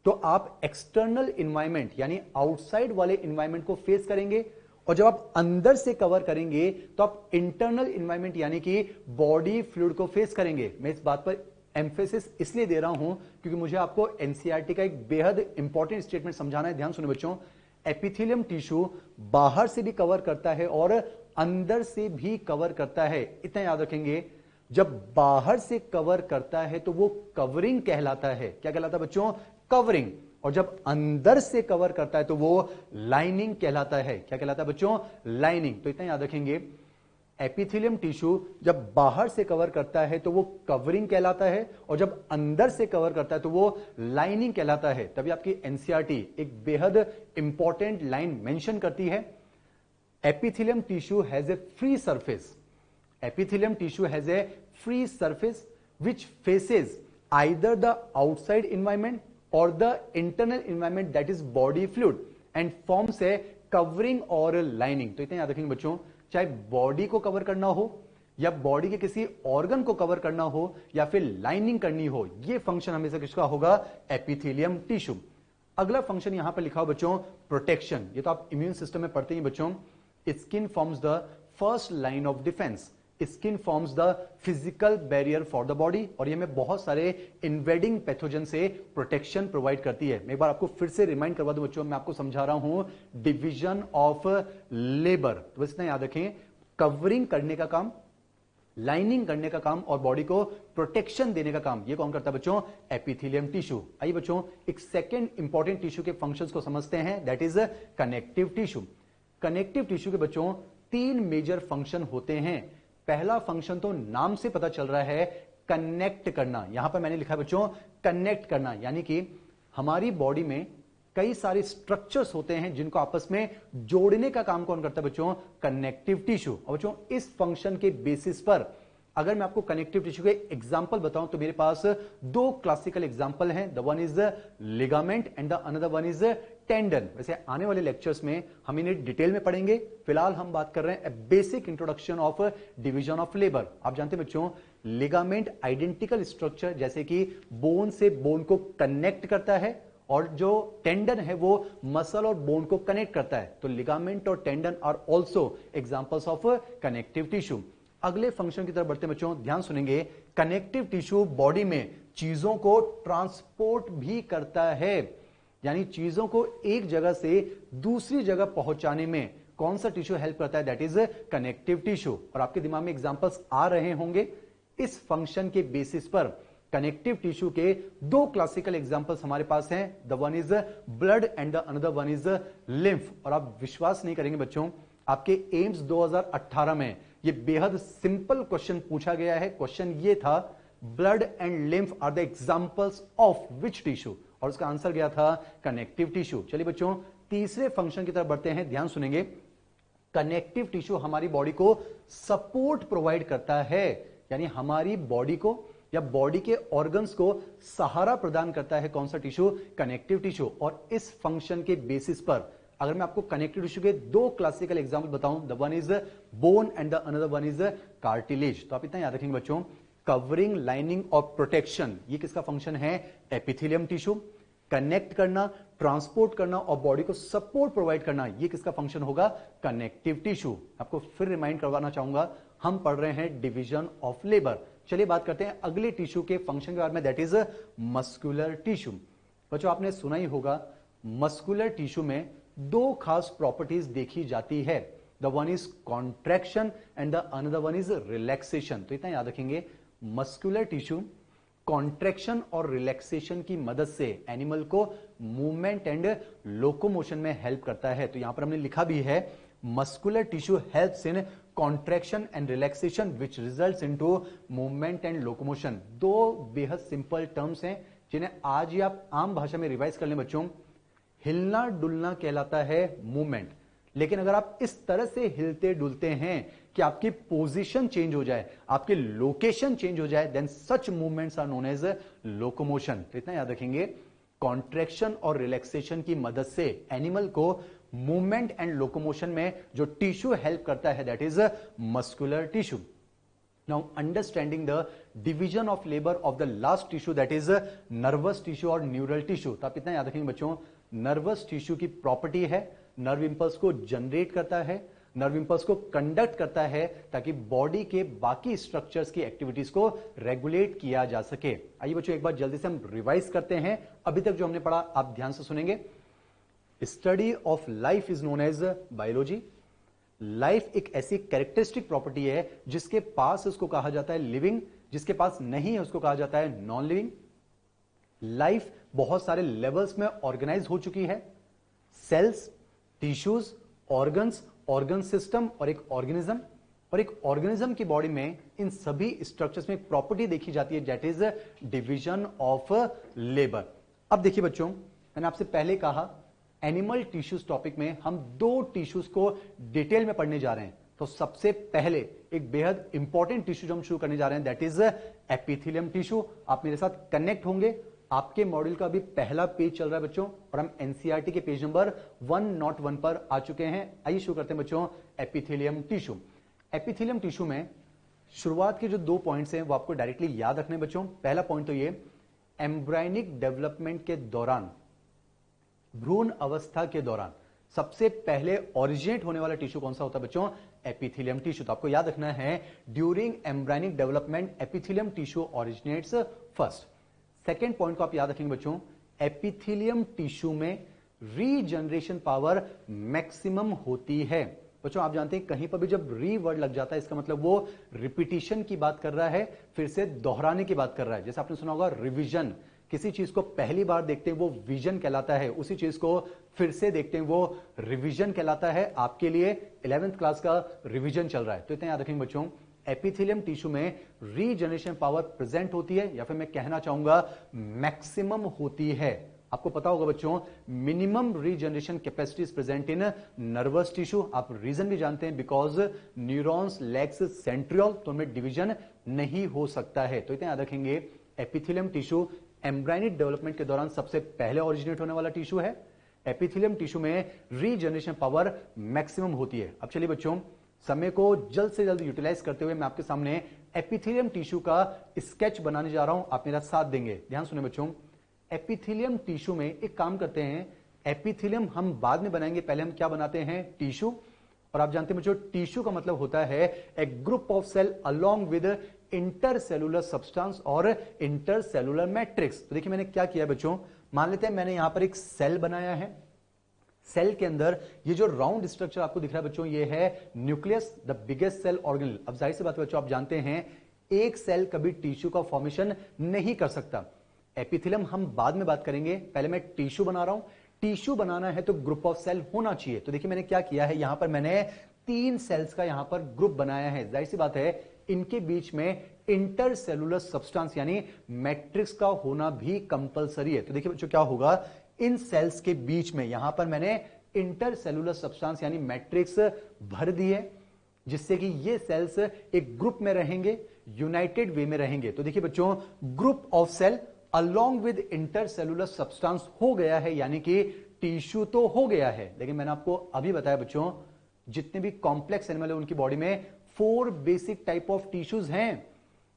तो आप एक्सटर्नल इन्वायरमेंट यानी आउटसाइड वाले इन्वायरमेंट को फेस करेंगे, और जब आप अंदर से कवर करेंगे तो आप इंटरनल इन्वायरमेंट यानी कि बॉडी फ्लूइड को फेस करेंगे। मैं इस बात पर एम्फेसिस इसलिए दे रहा हूं क्योंकि मुझे आपको एनसीईआरटी का एक बेहद इंपॉर्टेंट स्टेटमेंट समझाना है। ध्यान सुनिए बच्चों, एपिथेलियम टिश्यू बाहर से भी कवर करता है और अंदर से भी कवर करता है। इतना याद रखेंगे, जब बाहर से कवर करता है तो वो कवरिंग कहलाता है। क्या कहलाता है बच्चों, कवरिंग। और जब अंदर से कवर करता है तो वो लाइनिंग कहलाता है। क्या कहलाता है बच्चों, लाइनिंग। तो इतना याद रखेंगे, एपिथेलियम टिश्यू जब बाहर से कवर करता है तो वो कवरिंग कहलाता है, और जब अंदर से कवर करता है तो वो लाइनिंग कहलाता है। तभी आपकी एनसीईआरटी एक बेहद इंपॉर्टेंट लाइन मेंशन करती है, epithelium tissue has a free surface. Epithelium tissue has a free surface which faces either the outside environment or the internal environment that is body fluid and forms a covering or a lining। तो इतना याद रखेंगे बच्चों, चाहे body को cover करना हो या बॉडी के किसी ऑर्गन को कवर करना हो या फिर लाइनिंग करनी हो, ये फंक्शन हमेशा किसका होगा? Epithelium tissue. अगला फंक्शन यहां पर लिखा हो बच्चों प्रोटेक्शन। ये तो आप इम्यून सिस्टम में पढ़ते ही बच्चों। Skin forms the first line of defence. Skin forms the physical barrier for the body, और ये हमें बहुत सारे इन्वेडिंग पैथोजन से प्रोटेक्शन प्रोवाइड करती है। मैं एक बार आपको फिर से रिमाइंड करवा दूं बच्चों, मैं आपको समझा रहा हूं डिवीजन ऑफ लेबर। तो बस इतना याद रखें, कवरिंग करने का काम, लाइनिंग करने का काम और बॉडी को प्रोटेक्शन देने का काम, ये कौन करता है बच्चों? Epithelium tissue. आइए बच्चों एक सेकेंड इंपॉर्टेंट टिश्यू के फंक्शंस को समझते हैं, that is connective tissue. Connective tissue के बच्चों 3 मेजर फंक्शन होते हैं। पहला फंक्शन तो नाम से पता चल रहा है, कनेक्ट करना। यहां पर मैंने लिखा है बच्चों कनेक्ट करना, यानी कि हमारी बॉडी में कई सारे स्ट्रक्चर्स होते हैं जिनको आपस में जोड़ने का काम कौन करता है बच्चों? Connective tissue. और बच्चों इस फंक्शन के बेसिस पर अगर मैं आपको कनेक्टिव टिश्यू के एग्जांपल बताऊं तो मेरे पास 2 क्लासिकल एग्जांपल हैं। The one is ligament and the another one is tendon. वैसे आने वाले लेक्चर्स में हम इन्हें डिटेल में पढ़ेंगे, फिलहाल हम बात कर रहे हैं basic introduction of division of labour. आप जानते हैं बच्चों लिगामेंट आइडेंटिकल स्ट्रक्चर जैसे कि बोन से बोन को कनेक्ट करता है, और जो टेंडन है वो मसल और बोन को कनेक्ट करता है। तो लिगामेंट और tendon are also examples of connective tissue. अगले फंक्शन की तरफ बढ़ते बच्चों, ध्यान सुनेंगे। कनेक्टिव टिश्यू बॉडी में चीजों को ट्रांसपोर्ट भी करता है, यानी चीजों को एक जगह से दूसरी जगह पहुंचाने में कौन सा टिश्यू हेल्प करता है? That is connective tissue. और आपके दिमाग में एग्जांपल्स आ रहे होंगे। इस फंक्शन के बेसिस पर कनेक्टिव टिश्यू के 2 क्लासिकल एग्जांपल्स हमारे पास हैं। The one is blood and the another one is lymph. और आप विश्वास नहीं करेंगे बच्चों, आपके एम्स 2018 में ये बेहद सिंपल क्वेश्चन पूछा गया है। क्वेश्चन ये था, blood and lymph are the examples of which tissue, और उसका आंसर गया था कनेक्टिव टिश्यू। चलिए बच्चों तीसरे फंक्शन की तरफ बढ़ते हैं, ध्यान सुनेंगे। कनेक्टिव टिश्यू हमारी बॉडी को सपोर्ट प्रोवाइड करता है, यानी हमारी बॉडी को या बॉडी के ऑर्गन्स को सहारा प्रदान करता है कौन सा टिश्यू? Connective tissue. और इस फंक्शन के बेसिस पर अगर मैं आपको कनेक्टिव टिश्यू के 2 क्लासिकल एग्जांपल बताऊं, the one is bone and the another one is cartilage. तो आप इतना याद रखेंगे बच्चों, कवरिंग, लाइनिंग और प्रोटेक्शन, ये किसका फंक्शन है? Epithelium tissue. कनेक्ट करना, ट्रांसपोर्ट करना और बॉडी को सपोर्ट प्रोवाइड करना, ये किसका फंक्शन होगा? Connective tissue. आपको फिर रिमाइंड करवाना चाहूंगा, हम पढ़ रहे हैं डिवीजन ऑफ लेबर। चलिए बात करते हैं अगले टिश्यू के फंक्शन के बारे में, दैट इज मस्कुलर टिश्यू। बच्चों आपने सुना ही होगा, मस्कुलर टिश्यू में 2 खास प्रॉपर्टीज देखी जाती है। The one is contraction and the another one is relaxation. तो इतना याद रखेंगे, मस्कुलर टिश्यू कॉन्ट्रैक्शन और रिलैक्सेशन की मदद से एनिमल को मूवमेंट एंड लोकोमोशन में हेल्प करता है। तो यहां पर हमने लिखा भी है, muscular tissue helps in contraction and relaxation which results into movement and locomotion. 2 बेहद सिंपल टर्म्स हैं जिन्हें आज ही आप आम भाषा में रिवाइज कर लें बच्चों। हिलना डुलना कहलाता है मूवमेंट, लेकिन अगर आप इस तरह से हिलते डुलते हैं कि आपकी पोजीशन चेंज हो जाए, आपकी लोकेशन चेंज हो जाए, then such movements are known as locomotion. तो इतना याद रखेंगे, कॉन्ट्रैक्शन और रिलैक्सेशन की मदद से एनिमल को मूवमेंट एंड लोकोमोशन में जो टिश्यू हेल्प करता है, that is muscular tissue. Now understanding the division of labour of the last tissue, that is nervous tissue और न्यूरल टिश्यू। तो आप इतना याद रखेंगे बच्चों, नर्वस टिश्यू की प्रॉपर्टी है, नर्व इंपल्स को जनरेट करता है, नर्व इंपल्स को कंडक्ट करता है ताकि बॉडी के बाकी स्ट्रक्चर्स की एक्टिविटीज को रेगुलेट किया जा सके। आइए बच्चों एक बार जल्दी से हम रिवाइज करते हैं, अभी तक जो हमने पढ़ा आप ध्यान से सुनेंगे। Study of life is known as biology. Life एक ऐसी कैरेक्टरिस्टिक प्रॉपर्टी है जिसके पास उसको कहा जाता है लिविंग, जिसके पास नहीं है उसको कहा जाता है नॉन लिविंग। लाइफ बहुत सारे लेवल्स में ऑर्गेनाइज हो चुकी है, cells, tissues, organs, organ system और एक ऑर्गेनिज्म। और एक ऑर्गेनिज्म की बॉडी में इन सभी स्ट्रक्चर्स में एक प्रॉपर्टी देखी जाती है, that is division of labour. अब देखिए बच्चों, मैंने आपसे पहले कहा एनिमल टिश्यूज टॉपिक में हम 2 टिश्यूज को डिटेल में पढ़ने जा रहे हैं। तो सबसे पहले एक बेहद इंपॉर्टेंट टिश्यू जो हम शुरू करने जा रहे हैं, दैट इज एपिथेलियम टिश्यू। आप मेरे साथ कनेक्ट होंगे, आपके मॉड्यूल का भी पहला पेज चल रहा है बच्चों, और हम एनसीईआरटी के पेज नंबर 101 पर आ चुके हैं। आइए शुरू करते हैं बच्चों, एपिथेलियम टिश्यू। एपिथेलियम टिश्यू में शुरुआत के जो 2 पॉइंट्स हैं वो आपको डायरेक्टली याद रखने बच्चों। पहला पॉइंट तो ये, एम्ब्रायनिक डेवलपमेंट के दौरान, भ्रूण अवस्था के दौरान सबसे पहले ओरिजिनेट होने वाला टिश्यू कौन सा होता है बच्चों? Epithelium tissue. तो आपको याद रखना है, during embryonic development epithelium tissue originates first. Second point को आप याद रखेंगे बच्चों, एपिथेलियम टिश्यू में रीजनरेशन पावर मैक्सिमम होती है। बच्चों आप जानते हैं कहीं पर भी जब री वर्ड लग जाता है इसका मतलब वो रिपीटिशन की बात कर रहा है, फिर से दोहराने की बात कर रहा है। जैसे आपने सुना होगा रिवीजन, किसी चीज को पहली बार देखते हैं वो विजन कहलाता है, उसी चीज को फिर से देखते हैं वो रिवीजन कहलाता है। आपके लिए 11th क्लास का रिवीजन चल रहा है, तो इतना याद रखेंगे बच्चों, एपिथेलियम टिश्यू में रीजनरेशन पावर प्रेजेंट होती है, या फिर मैं कहना चाहूंगा मैक्सिमम होती है। आपको पता होगा बच्चों, minimum regeneration capacity is present in nervous tissue. आप रीजन भी जानते हैं, बिकॉज न्यूरॉन्स लैक्स सेंट्रियोल, तो उनमें डिवीजन नहीं हो सकता है। तो इतना याद रखेंगे, एपिथेलियम टिश्यू एम्ब्रायनिक डेवलपमेंट के दौरान सबसे पहले ओरिजिनेट होने वाला टिश्यू है। एपिथेलियम टिश्यू में रीजनरेशन पावर मैक्सिमम होती है। अब चलिए बच्चों, समय को जल्द से जल्द यूटिलाइज करते हुए मैं आपके सामने एपिथेलियम टिश्यू का स्केच बनाने जा रहा हूं, आप मेरा साथ देंगे। ध्यान सुने बच्चों, एपिथेलियम टिश्यू में एक काम करते हैं, एपिथेलियम हम बाद में बनाएंगे, पहले हम क्या बनाते हैं? टिश्यू। और आप जानते हैं बच्चों, टिश्यू का मतलब होता है a group of cell along with intercellular substance और इंटरसेलुलर मैट्रिक्स। तो देखिए मैंने क्या किया बच्चों, मान लेते हैं मैंने यहां पर एक सेल बनाया है, सेल के अंदर ये जो राउंड स्ट्रक्चर आपको दिख रहा है बच्चों, ये है nucleus, the biggest cell organelle. अब जाहिर सी बात है बच्चों, आप जानते हैं एक सेल कभी टिश्यू का फॉर्मेशन नहीं कर सकता। एपिथेलियम हम बाद में बात करेंगे, पहले मैं टिश्यू बना रहा हूं। टिश्यू बनाना है तो ग्रुप ऑफ सेल होना चाहिए। तो देखिए मैंने क्या किया है, यहां पर मैंने 3 सेल्स का यहां पर ग्रुप बनाया है। जाहिर सी बात है इनके बीच में इंटरसेलुलर सब्सटेंस यानी मैट्रिक्स का होना भी कंपलसरी है। तो देखिए बच्चों क्या होगा, इन सेल्स के बीच में यहां पर मैंने इंटरसेलुलर सब्सटेंस यानी मैट्रिक्स भर दी है, जिससे कि ये सेल्स एक ग्रुप में रहेंगे, यूनाइटेड वे में रहेंगे। तो देखिए बच्चों, group of cell along with intercellular substance हो गया है, यानी कि टिश्यू तो हो गया है। लेकिन मैंने आपको अभी बताया बच्चों, जितने भी कॉम्प्लेक्स एनिमल है उनकी बॉडी में 4 बेसिक टाइप ऑफ टिश्यूज हैं।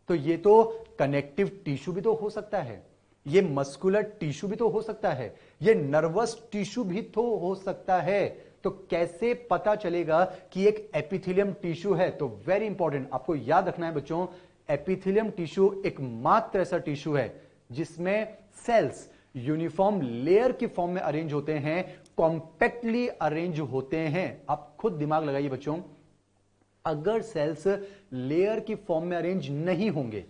तो ये तो कनेक्टिव टिश्यू भी तो हो सकता है, ये मस्कुलर टिश्यू भी तो हो सकता है, ये नर्वस टिश्यू भी तो हो सकता है। तो कैसे पता चलेगा कि एक एपिथेलियम टिश्यू है? तो वेरी इंपॉर्टेंट, आपको याद रखना है बच्चों, एपिथेलियम टिश्यू एकमात्र ऐसा टिश्यू है जिसमें सेल्स यूनिफॉर्म लेयर की फॉर्म में अरेंज होते हैं, कॉम्पैक्टली अरेंज होते हैं। आप खुद दिमाग लगाइए बच्चों, अगर सेल्स लेयर की फॉर्म में अरेंज नहीं होंगे,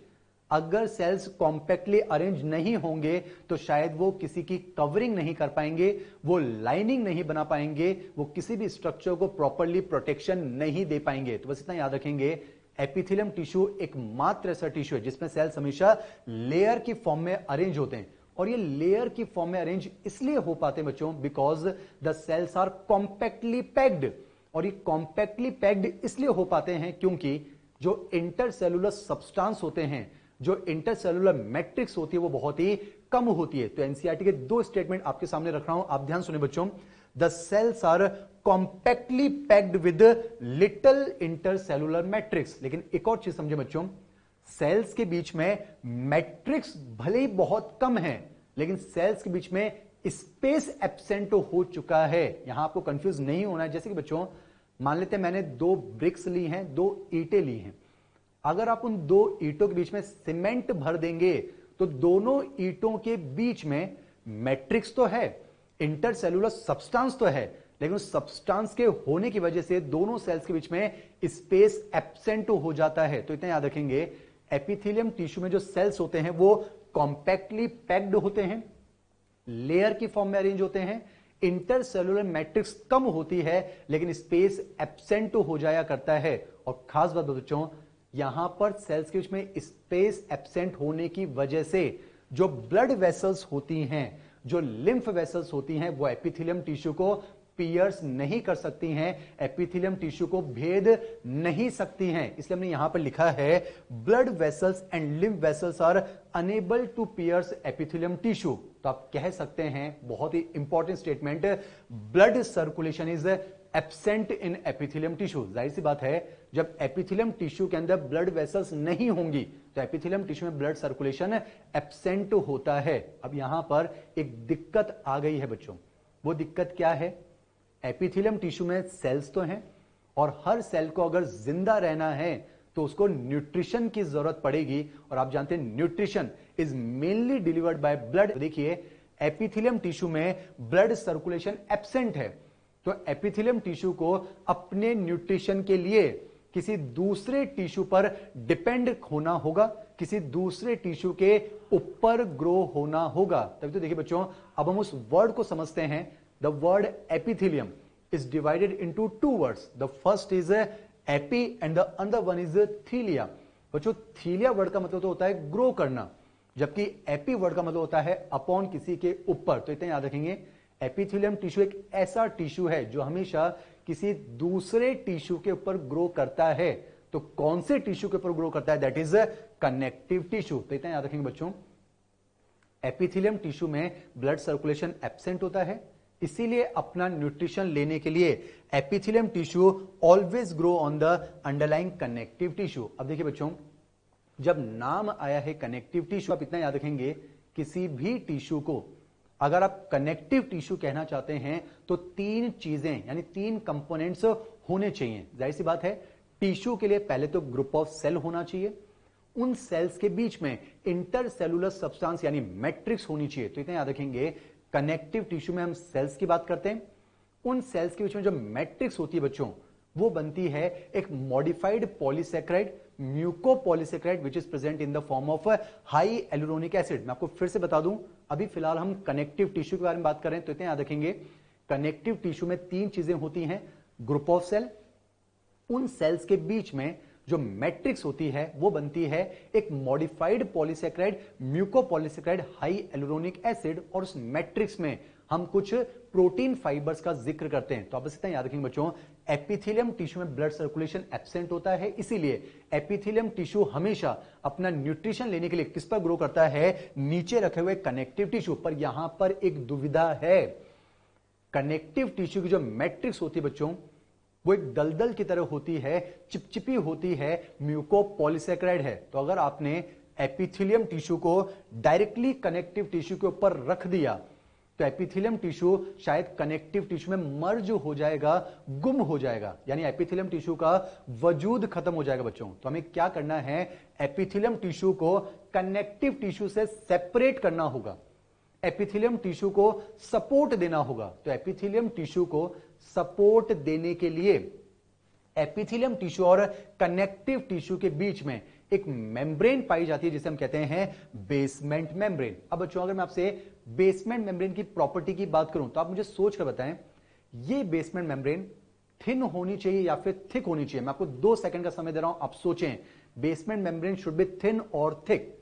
अगर सेल्स कॉम्पैक्टली अरेंज नहीं होंगे, तो शायद वो किसी की कवरिंग नहीं कर पाएंगे, वो लाइनिंग नहीं बना पाएंगे, वो किसी भी स्ट्रक्चर को प्रॉपरली प्रोटेक्शन नहीं दे पाएंगे। तो बस इतना याद रखेंगे, एपिथेलियम टिश्यू एकमात्र ऐसा टिश्यू है जिसमें सेल्स हमेशा लेयर की फॉर्म में अरेंज होते हैं। और ये लेयर की फॉर्म में अरेंज इसलिए हो पाते हैं बच्चों, because the cells are compactly packed. और ये कॉम्पैक्टली पैक्ड इसलिए हो पाते हैं क्योंकि जो इंटरसेलुलर सब्सटेंस होते हैं, जो इंटरसेलुलर मैट्रिक्स होती है, वो बहुत ही कम होती है। तो एनसीईआरटी के 2 स्टेटमेंट आपके सामने रख रहा हूं, आप ध्यान सुने बच्चों। The cells are compactly packed with little intercellular matrix. लेकिन एक और चीज समझे बच्चों, सेल्स के बीच में मैट्रिक्स भले ही बहुत कम है, लेकिन सेल्स के बीच में स्पेस एब्सेंट हो चुका है। यहां आपको कंफ्यूज नहीं होना है। जैसे कि बच्चों मान लेते हैं मैंने 2 ब्रिक्स ली हैं, 2 ईंटें ली हैं। अगर आप उन 2 ईंटों के बीच में सीमेंट भर देंगे तो दोनों ईंटों के बीच में मैट्रिक्स तो है, इंटरसेलुलर सब्सटेंस तो है, लेकिन उस सब्सटेंस के होने की वजह से दोनों सेल्स के बीच में स्पेस एब्सेंट हो जाता है। तो इतना याद रखेंगे, एपिथेलियम टिश्यू में जो सेल्स होते हैं वो कॉम्पैक्टली पैक्ड होते हैं, लेयर की फॉर्म में अरेंज होते हैं, इंटरसेलुलर मैट्रिक्स कम होती है, लेकिन स्पेस एब्सेंट हो जाया करता है। और खास बात बच्चों, यहां पर सेल्स के बीच में स्पेस एब्सेंट होने की वजह से जो ब्लड वेसल्स होती हैं, जो लिम्फ वेसल्स होती हैं, वो एपिथेलियम टिश्यू को पियर्स नहीं कर सकती हैं, एपिथेलियम टिश्यू को भेद नहीं सकती हैं। इसलिए हमने यहां पर लिखा है, blood vessels and lymph vessels are unable to pierce epithelium tissue. तो आप कह सकते हैं, बहुत ही important statement, blood circulation is absent in epithelium tissue. जाहिर सी बात है, जब एपिथेलियम टिश्यू के अंदर ब्लड वेसल्स नहीं होंगी तो एपिथेलियम टिश्यू में ब्लड सर्कुलेशन एब्सेंट होता है। अब यहां पर एक दिक्कत आ गई है बच्चों, वो दिक्कत क्या है? एपिथेलियम टिश्यू में सेल्स तो हैं और हर सेल को अगर जिंदा रहना है तो उसको न्यूट्रिशन की जरूरत पड़ेगी, और आप जानते हैं nutrition is mainly delivered by blood. देखिए एपिथेलियम टिश्यू में ब्लड सर्कुलेशन एब्सेंट है, तो एपिथेलियम टिश्यू को अपने न्यूट्रिशन के लिए किसी दूसरे टिश्यू पर डिपेंड होना होगा, किसी दूसरे टिश्यू के ऊपर ग्रो होना होगा। तभी तो देखिए बच्चों, अब हम उस वर्ड को समझते हैं। The word epithelium is divided into two words. The first is epi and the other one is thelia. बच्चों थीलिया वर्ड का मतलब तो होता है ग्रो करना, जबकि एपी वर्ड का मतलब होता है अपॉन, किसी के ऊपर। तो इतना याद रखेंगे, एपिथेलियम टिश्यू एक ऐसा टिश्यू है जो हमेशा किसी दूसरे टिश्यू के ऊपर ग्रो करता है। तो कौन से टिश्यू के ऊपर ग्रो करता है? That is connective tissue. तो इतना याद रखेंगे बच्चों, एपिथेलियम टिश्यू में ब्लड सर्कुलेशन एब्सेंट होता है, इसीलिए अपना न्यूट्रिशन लेने के लिए epithelium tissue always grow on the underlying connective tissue. अब देखिए बच्चों, जब नाम आया है कनेक्टिव टिश्यू, आप इतना याद रखेंगे, किसी भी टिश्यू को अगर आप कनेक्टिव टिश्यू कहना चाहते हैं तो तीन चीजें यानी तीन कंपोनेंट्स होने चाहिए। जाहिर सी बात है, टिश्यू के लिए पहले तो ग्रुप ऑफ सेल होना चाहिए, उन सेल्स के बीच में इंटरसेलुलर सब्सटेंस यानी मैट्रिक्स होनी चाहिए। तो इतना याद रखेंगे, कनेक्टिव टिश्यू में हम सेल्स की बात करते हैं, उन सेल्स के बीच में जो मैट्रिक्स होती है बच्चों, वो बनती है एक modified polysaccharide, mucopolysaccharide which is present in the form of hyaluronic acid. मैं आपको फिर से बता दूं, अभी फिलहाल हम कनेक्टिव टिश्यू के बारे में बात कर रहे हैं, तो इतना याद रखेंगे, कनेक्टिव टिश्यू में तीन चीजें होती हैं, ग्रुप ऑफ सेल, उन सेल्स के बीच में जो मैट्रिक्स होती है वो बनती है एक modified polysaccharide, mucopolysaccharide, hyaluronic acid, और उस मैट्रिक्स में हम कुछ प्रोटीन फाइबर्स का जिक्र करते हैं। तो आप इतना याद रखेंगे बच्चों, एपिथेलियम टिश्यू में ब्लड सर्कुलेशन एब्सेंट होता है, इसीलिए एपिथेलियम टिश्यू हमेशा अपना न्यूट्रिशन लेने के लिए किस पर ग्रो करता है? नीचे रखे हुए कनेक्टिव टिश्यू पर। यहां पर एक दुविधा है, कनेक्टिव टिश्यू की जो मैट्रिक्स होती है बच्चों, वो एक दलदल की तरह होती है, चिपचिपी होती है, म्यूकोपॉलीसेक्राइड है। तो अगर आपने एपिथेलियम टिश्यू को डायरेक्टली कनेक्टिव टिश्यू के ऊपर रख दिया तो एपिथेलियम टिश्यू शायद कनेक्टिव टिश्यू में मर्ज हो जाएगा, गुम हो जाएगा, यानी एपिथेलियम टिश्यू का वजूद खत्म हो जाएगा बच्चों। तो हमें क्या करना है? एपिथेलियम टिश्यू को कनेक्टिव टिश्यू से सेपरेट करना होगा, एपिथेलियम टिश्यू को सपोर्ट देना होगा। तो एपिथेलियम टिश्यू को सपोर्ट देने के लिए एपिथेलियम टिश्यू और कनेक्टिव टिश्यू के बीच में एक मेम्ब्रेन पाई जाती है जिसे हम कहते हैं बेसमेंट मेम्ब्रेन। अब बच्चों, अगर मैं आपसे बेसमेंट मेम्ब्रेन की प्रॉपर्टी की बात करूं तो आप मुझे सोच कर बताएं, ये बेसमेंट मेम्ब्रेन थिन होनी चाहिए या फिर थिक होनी चाहिए? मैं आपको 2 सेकंड का समय दे रहा हूं, आप सोचें, basement membrane should be thin और थिक।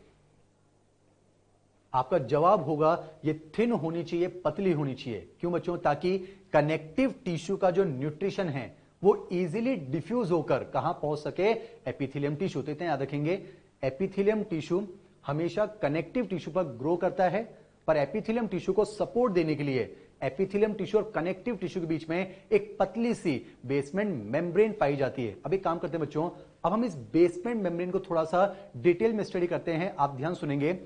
आपका जवाब होगा ये थिन होनी चाहिए, पतली होनी चाहिए। क्यों बच्चों? ताकि कनेक्टिव टिश्यू का जो न्यूट्रिशन है वो इजीली डिफ्यूज होकर कहां पहुंच सके? Epithelium tissue. तो इतना याद रखेंगे, एपिथेलियम टिश्यू हमेशा कनेक्टिव टिश्यू पर ग्रो करता है, पर एपिथेलियम टिश्यू को सपोर्ट देने के लिए एपिथेलियम टिश्यू और कनेक्टिव टिश्यू के बीच में एक पतली सी बेसमेंट मेम्ब्रेन पाई जाती है। अब एक काम करते हैं बच्चों, अब हम इस बेसमेंट मेम्ब्रेन को थोड़ा सा डिटेल में स्टडी करते हैं। आप ध्यान सुनेंगे,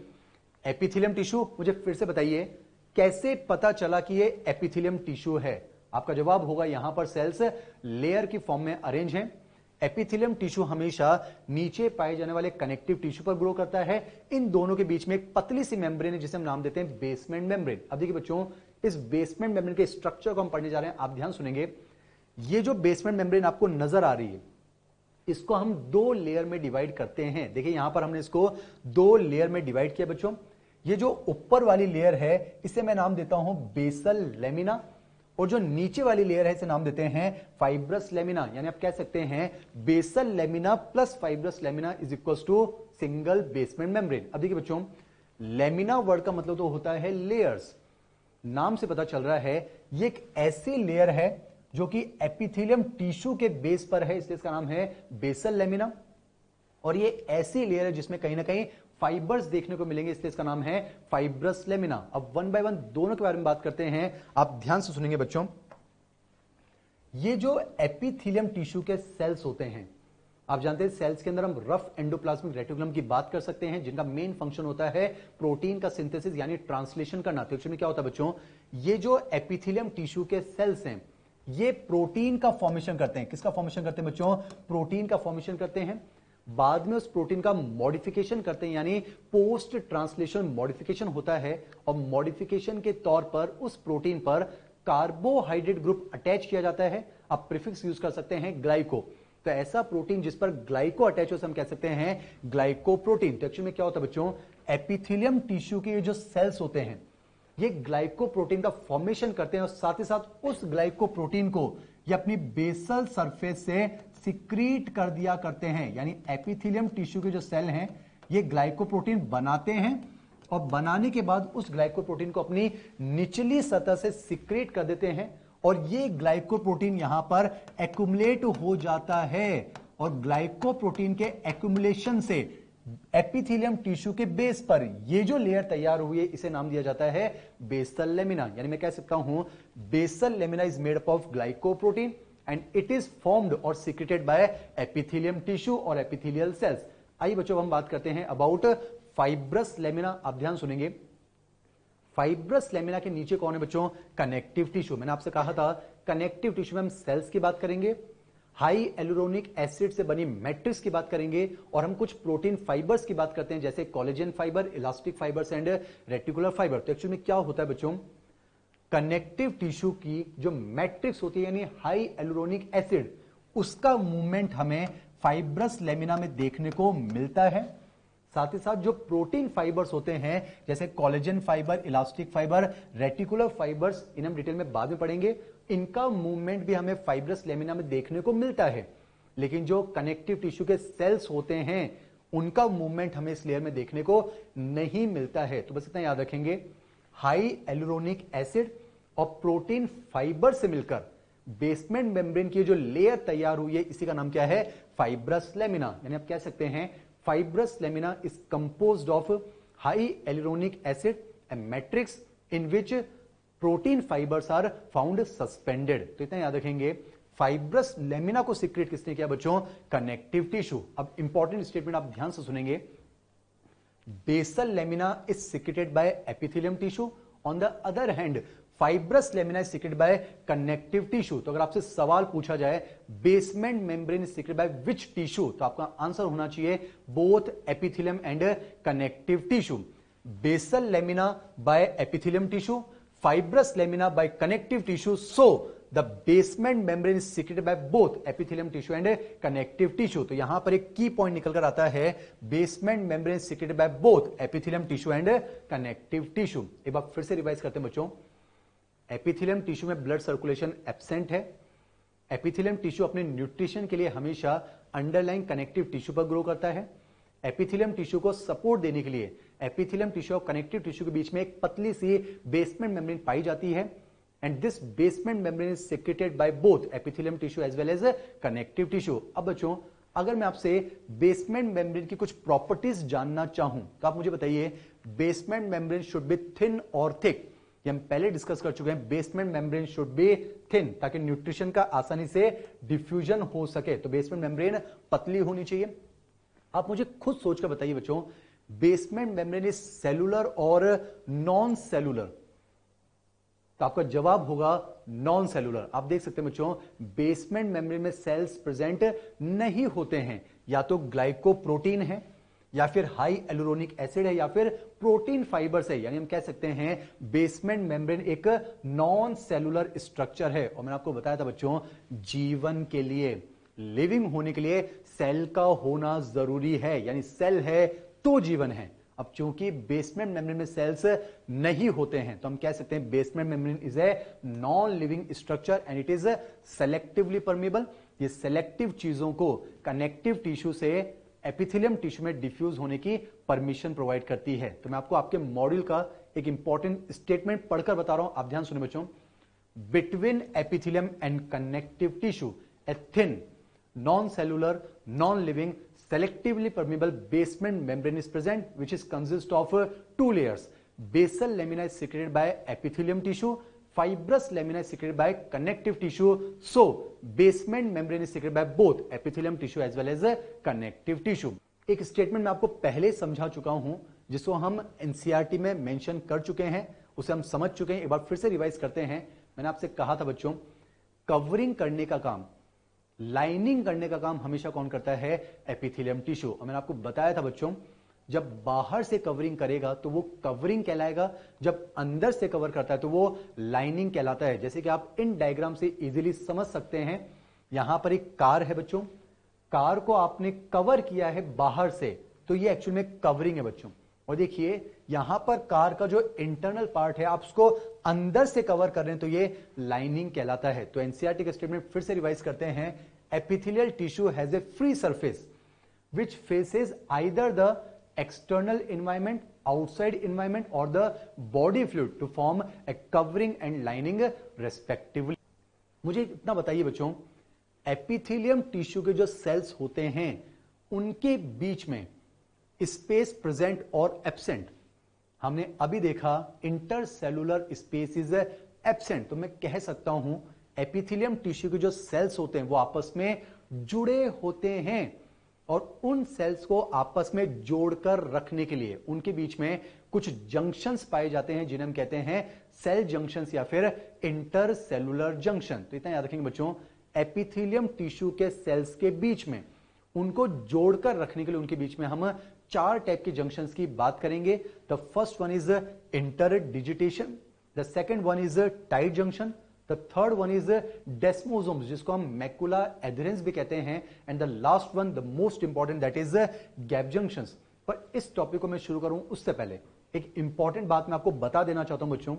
एपिथेलियम टिश्यू, मुझे फिर से बताइए कैसे पता चला कि ये एपिथेलियम टिश्यू है? आपका जवाब होगा यहां पर सेल्स लेयर की फॉर्म में अरेंज हैं। एपिथेलियम टिश्यू हमेशा नीचे पाए जाने वाले कनेक्टिव टिश्यू पर ग्रो करता है, इन दोनों के बीच में एक पतली सी मेम्ब्रेन है जिसे हम नाम देते हैं बेसमेंट मेम्ब्रेन। अब देखिए बच्चों, इस बेसमेंट मेम्ब्रेन के स्ट्रक्चर को हम पढ़ने जा रहे हैं, आप ध्यान सुनेंगे। ये जो बेसमेंट मेम्ब्रेन आपको नजर आ रही है, इसको हम 2 लेयर में डिवाइड करते हैं। देखिए यहां पर हमने इसको 2 लेयर में डिवाइड किया बच्चों। ये जो ऊपर वाली लेयर है इसे मैं नाम देता हूं बेसल लेमिना, और जो नीचे वाली लेयर है इसे नाम देते हैं फाइब्रस लेमिना। यानी आप कह सकते हैं basal lamina plus fibrous lamina is equals to single basement membrane. अब देखिए बच्चों, लेमिना वर्ड का मतलब तो होता है लेयर्स। नाम से पता चल रहा है ये एक ऐसी लेयर है जो कि एपिथेलियम टिश्यू के बेस पर है, इसलिए इसका नाम है बेसल लेमिना। और ये ऐसी लेयर है जिसमें कहीं ना कहीं फाइबर्स देखने को मिलेंगे, इसलिए इसका नाम है फाइब्रस लेमिना। अब 1 बाय 1 दोनों के बारे में बात करते हैं, आप ध्यान से सुनेंगे बच्चों। ये जो एपिथेलियम टिश्यू के सेल्स होते हैं, आप जानते हैं सेल्स के अंदर हम रफ एंडोप्लाज्मिक रेटिकुलम की बात कर सकते हैं, जिनका मेन फंक्शन होता है प्रोटीन का सिंथेसिस यानी ट्रांसलेशन करना। तो एक्चुअली क्या होता है बच्चों, ये जो एपिथेलियम टिश्यू के सेल्स हैं ये प्रोटीन का फॉर्मेशन करते हैं। किसका फॉर्मेशन करते हैं बच्चों? प्रोटीन का फॉर्मेशन करते हैं। बाद में उस प्रोटीन का मॉडिफिकेशन करते हैं, यानी पोस्ट ट्रांसलेशन मॉडिफिकेशन होता है, और मॉडिफिकेशन के तौर पर उस प्रोटीन पर कार्बोहाइड्रेट ग्रुप अटैच किया जाता है। आप प्रीफिक्स यूज कर सकते हैं ग्लाइको। तो ऐसा प्रोटीन जिस पर ग्लाइको अटैच हो, हम कह सकते हैं ग्लाइकोप्रोटीन। तो एक्चुअली में क्या होता है बच्चों, एपिथेलियम टिश्यू के जो सेल्स होते हैं ये ग्लाइकोप्रोटीन का फॉर्मेशन करते हैं, और साथ ही साथ उस ग्लाइकोप्रोटीन को ये अपनी बेसल सरफेस से सिक्रीट कर दिया करते हैं। यानी एपिथेलियम टिश्यू के जो सेल हैं ये ग्लाइकोप्रोटीन बनाते हैं, और बनाने के बाद उस ग्लाइकोप्रोटीन को अपनी निचली सतह से सिक्रीट कर देते हैं, और ये ग्लाइकोप्रोटीन यहां पर एक्युमुलेट हो जाता है, और ग्लाइकोप्रोटीन के एक्युमुलेशन से एपिथेलियम टिश्यू के बेस पर ये जो लेयर तैयार हुई है इसे नाम दिया जाता है बेसल लेमिना। यानी मैं कह सकता हूं basal lamina is made up of glycoprotein and it is formed और सिक्रेटेड बाय एपिथेलियम टिश्यू और एपिथेलियल सेल्स। आइए बच्चों हम बात करते हैं अबाउट फाइब्रस लेमिना। आप ध्यान सुनेंगे, फाइब्रस लेमिना के नीचे कौन है बच्चों? Connective tissue. मैंने आपसे कहा था कनेक्टिव टिश्यू में हम सेल्स की बात करेंगे, हाई एलुरोनिक एसिड से बनी मैट्रिक्स की बात करेंगे, और हम कुछ प्रोटीन फाइबर्स की बात करते हैं जैसे collagen fibre, elastic fibres and reticular fibre. तो एक्चुअली में क्या होता है बच्चों, कनेक्टिव टिश्यू की जो मैट्रिक्स होती है यानी हाई एलुरोनिक एसिड, उसका मूवमेंट हमें फाइब्रस लेमिना में देखने को मिलता है। साथ ही साथ जो प्रोटीन फाइबर्स होते हैं जैसे collagen fibre, elastic fibre, reticular fibres, इन हम डिटेल में बाद में पढ़ेंगे, इनका मूवमेंट भी हमें फाइब्रस लेमिना में देखने को मिलता है। लेकिन जो कनेक्टिव टिश्यू के सेल्स होते हैं उनका मूवमेंट हमें इस लेयर में देखने को नहीं मिलता है। तो बस इतना याद रखेंगे, हाई एलुरोनिक एसिड और प्रोटीन फाइबर से मिलकर बेसमेंट मेम्ब्रेन की जो लेयर तैयार हुई है इसी का नाम क्या है? Fibrous lamina. यानी आप कह सकते हैं fibrous lamina is composed of high hyaluronic acid and matrix in which protein fibers are found suspended। तो इतना याद रखेंगे, फाइब्रस लेमिना को सिक्रेट किसने किया बच्चों? Connective tissue. अब इंपॉर्टेंट स्टेटमेंट आप ध्यान से सुनेंगे, basal lamina is secreted by epithelium tissue, on the other hand fibrous lamina is secreted by connective tissue. तो अगर आपसे सवाल पूछा जाए basement membrane is secreted by which tissue, तो आपका आंसर होना चाहिए both epithelium and connective tissue. Basal lamina by epithelium tissue, fibrous lamina by connective tissue, so the basement membrane is secreted by both epithelium tissue and connective tissue. तो यहां पर एक की point निकल कर आता है, basement membrane is secreted by both epithelium tissue and connective tissue. एक बार फिर से रिवाइज करते हैं बच्चों, एपिथेलियम टिश्यू में ब्लड सर्कुलेशन एब्सेंट है। एपिथेलियम टिश्यू अपने न्यूट्रिशन के लिए हमेशा अंडरलाइन कनेक्टिव टिश्यू पर ग्रो करता है। एपिथेलियम टिश्यू को सपोर्ट देने के लिए एपिथेलियम टिश्यू और कनेक्टिव टिश्यू के बीच में एक पतली सी बेसमेंट मेम्ब्रेन पाई जाती है, and this basement membrane is secreted by both epithelium tissue as well as connective tissue. अब बच्चों अगर मैं आपसे बेसमेंट मेम्ब्रेन की कुछ प्रॉपर्टीज जानना चाहूं तो आप मुझे बताइए, basement membrane should be thin और थिक। ये हम पहले डिस्कस कर चुके हैं, basement membrane should be thin ताकि न्यूट्रिशन का आसानी से डिफ्यूजन हो सके। तो बेसमेंट मेम्ब्रेन पतली होनी चाहिए। आप मुझे खुद सोचकर बताइए बच्चों, बेसमेंट मेम्ब्रेन इज सेलुलर और नॉन सेलुलर? तो आपका जवाब होगा नॉन सेलुलर। आप देख सकते हैं बच्चों, बेसमेंट मेम्ब्रेन में सेल्स प्रेजेंट नहीं होते हैं, या तो ग्लाइकोप्रोटीन है, या फिर हाई एलुरोनिक एसिड है, या फिर प्रोटीन फाइबर्स है। यानी हम कह सकते हैं बेसमेंट मेम्ब्रेन एक नॉन सेलुलर स्ट्रक्चर है। और मैंने आपको बताया था बच्चों, जीवन के लिए, लिविंग होने के लिए सेल का होना जरूरी है, यानी सेल है तो जीवन है। अब चूंकि बेसमेंट मेम्ब्रेन में सेल्स नहीं होते हैं तो हम कह सकते हैं basement membrane is a non living structure and it is selectively permeable. ये सेलेक्टिव चीजों को कनेक्टिव टिश्यू से एपिथेलियम टिश्यू में डिफ्यूज होने की परमिशन प्रोवाइड करती है। तो मैं आपको आपके मॉड्यूल का एक इंपॉर्टेंट स्टेटमेंट पढ़कर बता रहा हूं, आप ध्यान सुनिए बच्चों। Between epithelium and connective tissue a thin non cellular non living selectively permeable basement membrane is present which is consist of two layers. Basal lamina is secreted by epithelium tissue, fibrous lamina is secreted by connective tissue. So basement membrane is secreted by both epithelium tissue as well as connective tissue. एक statement मैं आपको पहले समझा चुका हूं जिसको हम NCERT में मेंशन कर चुके हैं, उसे हम समझ चुके हैं, एक बार फिर से रिवाइज करते हैं। मैंने आपसे कहा था बच्चों, कवरिंग करने का काम, लाइनिंग करने का काम हमेशा कौन करता है? Epithelium tissue. और मैंने आपको बताया था बच्चों, जब बाहर से कवरिंग करेगा तो वो कवरिंग कहलाएगा, जब अंदर से कवर करता है तो वो लाइनिंग कहलाता है। जैसे कि आप इन डायग्राम से इजीली समझ सकते हैं, यहां पर एक कार है बच्चों, कार को आपने कवर किया है बाहर से, तो ये एक्चुअल में कवरिंग है बच्चों। और देखिए यहां पर कार का जो इंटरनल पार्ट है आप उसको अंदर से कवर कर रहे हैं तो ये लाइनिंग कहलाता है। तो एनसीईआरटी का स्टेटमेंट फिर से रिवाइज करते हैं, epithelial tissue has a free surface which faces either the external environment, outside environment or the body fluid to form a covering and lining respectively. मुझे इतना बताइए बच्चों, एपिथेलियम टिश्यू के जो सेल्स होते हैं उनके बीच में स्पेस प्रेजेंट और एब्सेंट, हमने अभी देखा इंटरसेलुलर स्पेस इज एब्सेंट। तो मैं कह सकता हूं एपिथेलियम टिश्यू के जो सेल्स होते हैं वो आपस में जुड़े होते हैं, और उन सेल्स को आपस में जोड़कर रखने के लिए उनके बीच में कुछ जंक्शंस पाए जाते हैं जिन्हें हम कहते हैं सेल जंक्शंस या फिर इंटरसेलुलर जंक्शन। तो इतना याद रखेंगे बच्चों, एपिथेलियम टिश्यू के सेल्स के बीच में उनको जोड़कर रखने के लिए उनके बीच में हम 4 टाइप के जंक्शंस की बात करेंगे। The first one is interdigitation, the second one is tight junction, the third one is desmosomes जिसको हम मैकुला एडहेरेंस भी कहते हैं, and the last one the most important that is gap junctions. पर इस टॉपिक को मैं शुरू करूं उससे पहले एक इंपॉर्टेंट बात मैं आपको बता देना चाहता हूं बच्चों,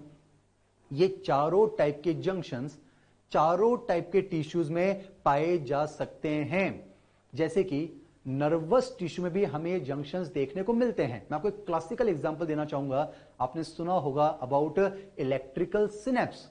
ये चारों टाइप के जंक्शंस चारों टाइप के टिश्यूज में पाए जा सकते हैं। जैसे कि नर्वस टिश्यू में भी हमें ये जंक्शंस देखने को मिलते हैं। मैं आपको एक क्लासिकल एग्जांपल देना चाहूंगा, आपने सुना होगा अबाउट इलेक्ट्रिकल सिनेप्स।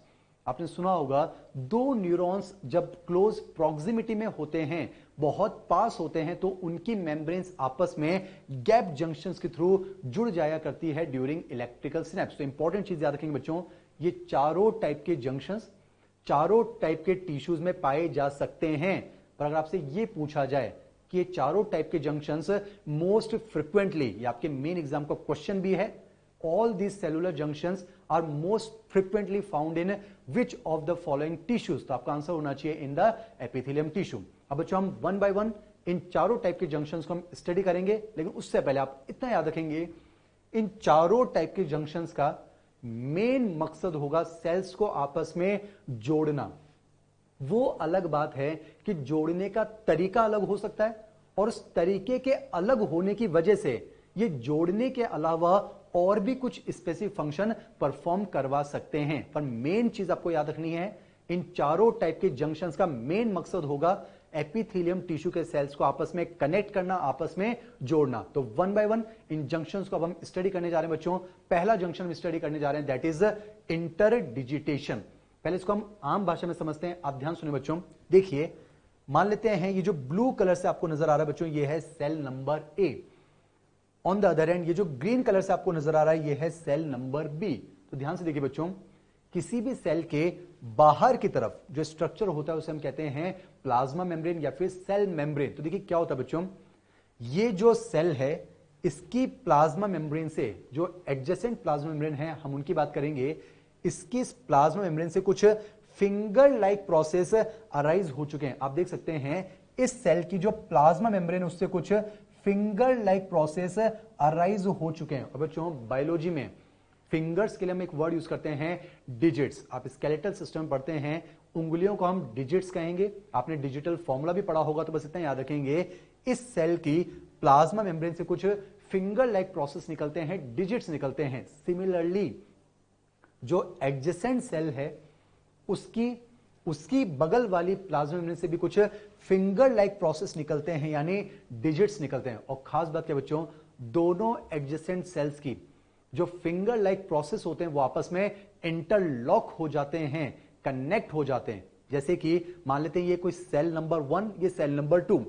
आपने सुना होगा दो न्यूरॉन्स जब क्लोज प्रॉक्सिमिटी में होते हैं, बहुत पास होते हैं, तो उनकी मेम्ब्रेन्स आपस में गैप जंक्शंस के थ्रू जुड़ जाया करती है ड्यूरिंग इलेक्ट्रिकल सिनेप्स। तो इंपॉर्टेंट चीज याद रखेंगे बच्चों, ये चारों टाइप के जंक्शंस चारों टाइप के टिश्यूज में पाए जा सकते हैं। पर अगर आपसे ये पूछा जाए कि ये चारों टाइप के जंक्शंस मोस्ट फ्रिक्वेंटली, ये आपके मेन एग्जाम का क्वेश्चन भी है, all these cellular junctions are most frequently found in which of the following tissues? तो आपका आंसर होना चाहिए in the epithelium tissue। अब बच्चों हम वन बाय वन इन चारों टाइप के जंक्शंस को हम स्टडी करेंगे, लेकिन उससे पहले आप इतना याद रखेंगे, इन चारों टाइप के जंक्शंस का मेन मकसद होगा सेल्स को आपस में जोड़ना। वो अलग बात है कि जोड़ने का तरीका अलग हो सकता है, और उस तरीके के अलग होने की वजह से ये जोड़ने के अलावा और भी कुछ स्पेसिफिक फंक्शन परफॉर्म करवा सकते हैं। पर मेन चीज आपको याद रखनी है, इन चारों टाइप के जंक्शंस का मेन मकसद होगा एपिथेलियम टिश्यू के सेल्स को आपस में कनेक्ट करना, आपस में जोड़ना। तो one by one in junctions को अब हम स्टडी करने जा रहे हैं बच्चों। पहला जंक्शन हम स्टडी करने जा रहे हैं, दैट इज इंटरडिजिटेशन। पहले इसको हम आम भाषा में समझते हैं, आप ध्यान सुनिए बच्चों। देखिए मान लेते हैं ये जो ब्लू कलर से आपको नजर आ रहा है बच्चों, ये है cell number A. On the other end ये जो ग्रीन कलर से आपको नजर आ रहा है ये है सेल नंबर बी। तो ध्यान से देखिए बच्चों, किसी भी सेल के बाहर की तरफ जो स्ट्रक्चर होता है उसे हम कहते हैं प्लाज्मा मेम्ब्रेन या फिर सेल मेम्ब्रेन। तो देखिए क्या होता है बच्चों, ये जो सेल है इसकी प्लाज्मा मेम्ब्रेन से, जो एडजेसेंट प्लाज्मा मेम्ब्रेन है हम उनकी बात करेंगे, इसकी प्लाज्मा मेम्ब्रेन से कुछ फिंगर लाइक प्रोसेस अराइज हो चुके हैं। आप देख सकते हैं इस सेल की जो प्लाज्मा मेम्ब्रेन उससे कुछ फिंगर लाइक प्रोसेस अराइज हो चुके हैं। और बच्चों बायोलॉजी में फिंगर्स के लिए हम एक वर्ड यूज करते हैं डिजिट्स। आप स्केलेटल सिस्टम पढ़ते हैं, उंगलियों को हम डिजिट्स कहेंगे। आपने डिजिटल फॉर्मूला भी पढ़ा होगा, तो बस इतना याद रखेंगे, इस सेल की प्लाज्मा मेम्ब्रेन से कुछ फिंगर लाइक प्रोसेस निकलते हैं, डिजिट्स निकलते हैं। सिमिलरली जो एडजेसेंट सेल है उसकी बगल वाली प्लाज्मा मेम्ब्रेन से भी कुछ फिंगर लाइक प्रोसेस निकलते हैं, यानी डिजिट्स निकलते हैं। और खास बात क्या बच्चों, दोनों एडजेसेंट सेल्स की जो फिंगर लाइक प्रोसेस होते हैं वो आपस में इंटरलॉक हो जाते हैं, कनेक्ट हो जाते हैं। जैसे कि मान लेते हैं ये कोई सेल नंबर 1, ये सेल नंबर 2,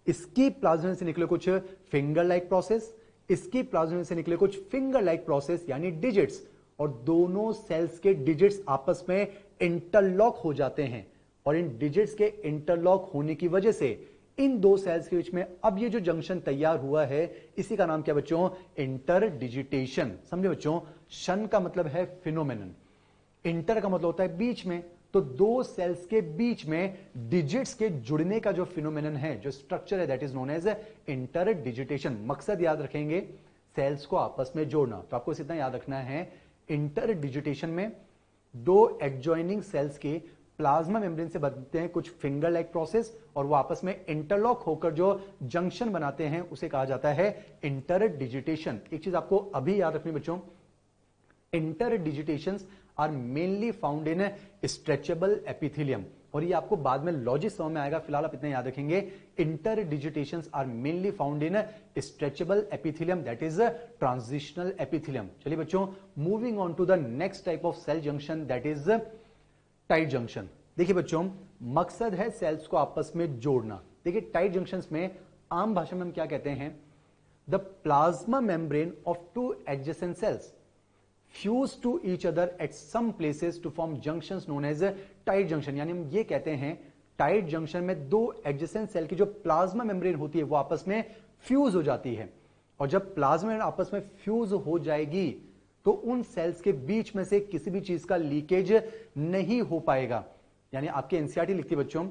इसकी प्लाज्मा से निकले कुछ फिंगर लाइक प्रोसेस, इसकी प्लाज्मा से निकले कुछ फिंगर लाइक प्रोसेस यानी डिजिट्स, और दोनों सेल्स के डिजिट्स आपस में इंटरलॉक हो जाते हैं और इन डिजिट्स के इंटरलॉक होने की वजह से इन दो सेल्स के बीच में अब ये जो जंक्शन तैयार हुआ है इसी का नाम क्या बच्चों? इंटरडिजिटेशन। समझे बच्चों? शन का मतलब है फिनोमेनन, इंटर का मतलब होता है बीच में, तो दो सेल्स के बीच में डिजिट्स के जुड़ने का जो फिनोमेनन है, जो स्ट्रक्चर है, दैट इज नोन एज इंटरडिजिटेशन। मकसद याद रखेंगे, सेल्स को आपस में जोड़ना। तो आपको इतना याद रखना है, इंटरडिजिटेशन में दो एडजॉइनिंग सेल्स के प्लाज्मा मेम्ब्रेन से बनते हैं कुछ फिंगर लाइक प्रोसेस और वो आपस में इंटरलॉक होकर जो जंक्शन बनाते हैं उसे कहा जाता है इंटरडिजिटेशन। एक चीज आपको अभी याद रखनी बच्चों, interdigitations are mainly found in stretchable epithelium, और ये आपको बाद में लॉजिक समझ में आएगा, फिलहाल आप इतना याद रखेंगे, interdigitations are mainly found in stretchable epithelium, that is transitional epithelium. चलिए बच्चों, moving on to the next type of cell junction, that is tight junction. देखिए बच्चों, मकसद है सेल्स को आपस में जोड़ना। देखिए टाइट जंक्शंस में आम भाषा में हम क्या कहते हैं? The plasma membrane of to adjacent sales fuse to each other at some places to form junctions known as tight junction। यानी हम ये कहते हैं टाइट जंक्शन में दो एडजेसेंट सेल की जो प्लाज्मा मेम्ब्रेन होती है वो आपस में फ्यूज हो जाती है, और जब प्लाज्मा मेम्ब्रेन आपस में फ्यूज हो जाएगी तो उन सेल्स के बीच में से किसी भी चीज का लीकेज नहीं हो पाएगा। यानी आपके एनसीईआरटी लिखती है बच्चों,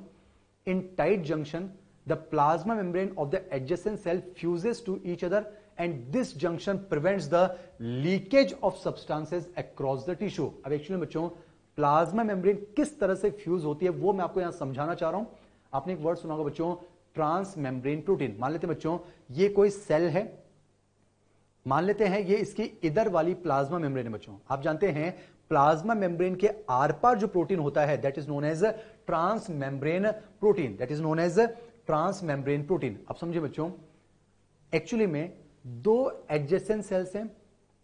in tight junction the plasma membrane of the adjacent cell fuses to each other and this junction prevents the leakage of substances across the tissue। अब एक्चुअली बच्चों प्लाज्मा मेम्ब्रेन किस तरह से फ्यूज होती है वो मैं आपको यहां समझाना चाह रहा हूं। आपने एक वर्ड सुना होगा बच्चों, ट्रांस मेम्ब्रेन प्रोटीन। मान लेते हैं बच्चों ये कोई सेल है, मान लेते हैं ये इसकी इधर वाली प्लाज्मा मेम्ब्रेन है। बच्चों आप जानते हैं प्लाज्मा मेम्ब्रेन के आर पार जो प्रोटीन होता है that is known as transmembrane protein, that is known as transmembrane protein. अब समझिए बच्चों, एक्चुअली में दो एडजेसेंट सेल्स हैं,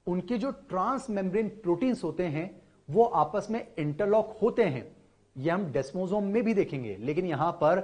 उनके जो ट्रांस मेम्ब्रेन प्रोटीन्स होते हैं वो आपस में इंटरलॉक होते हैं, ये हम डेस्मोसोम में भी देखेंगे, लेकिन यहां पर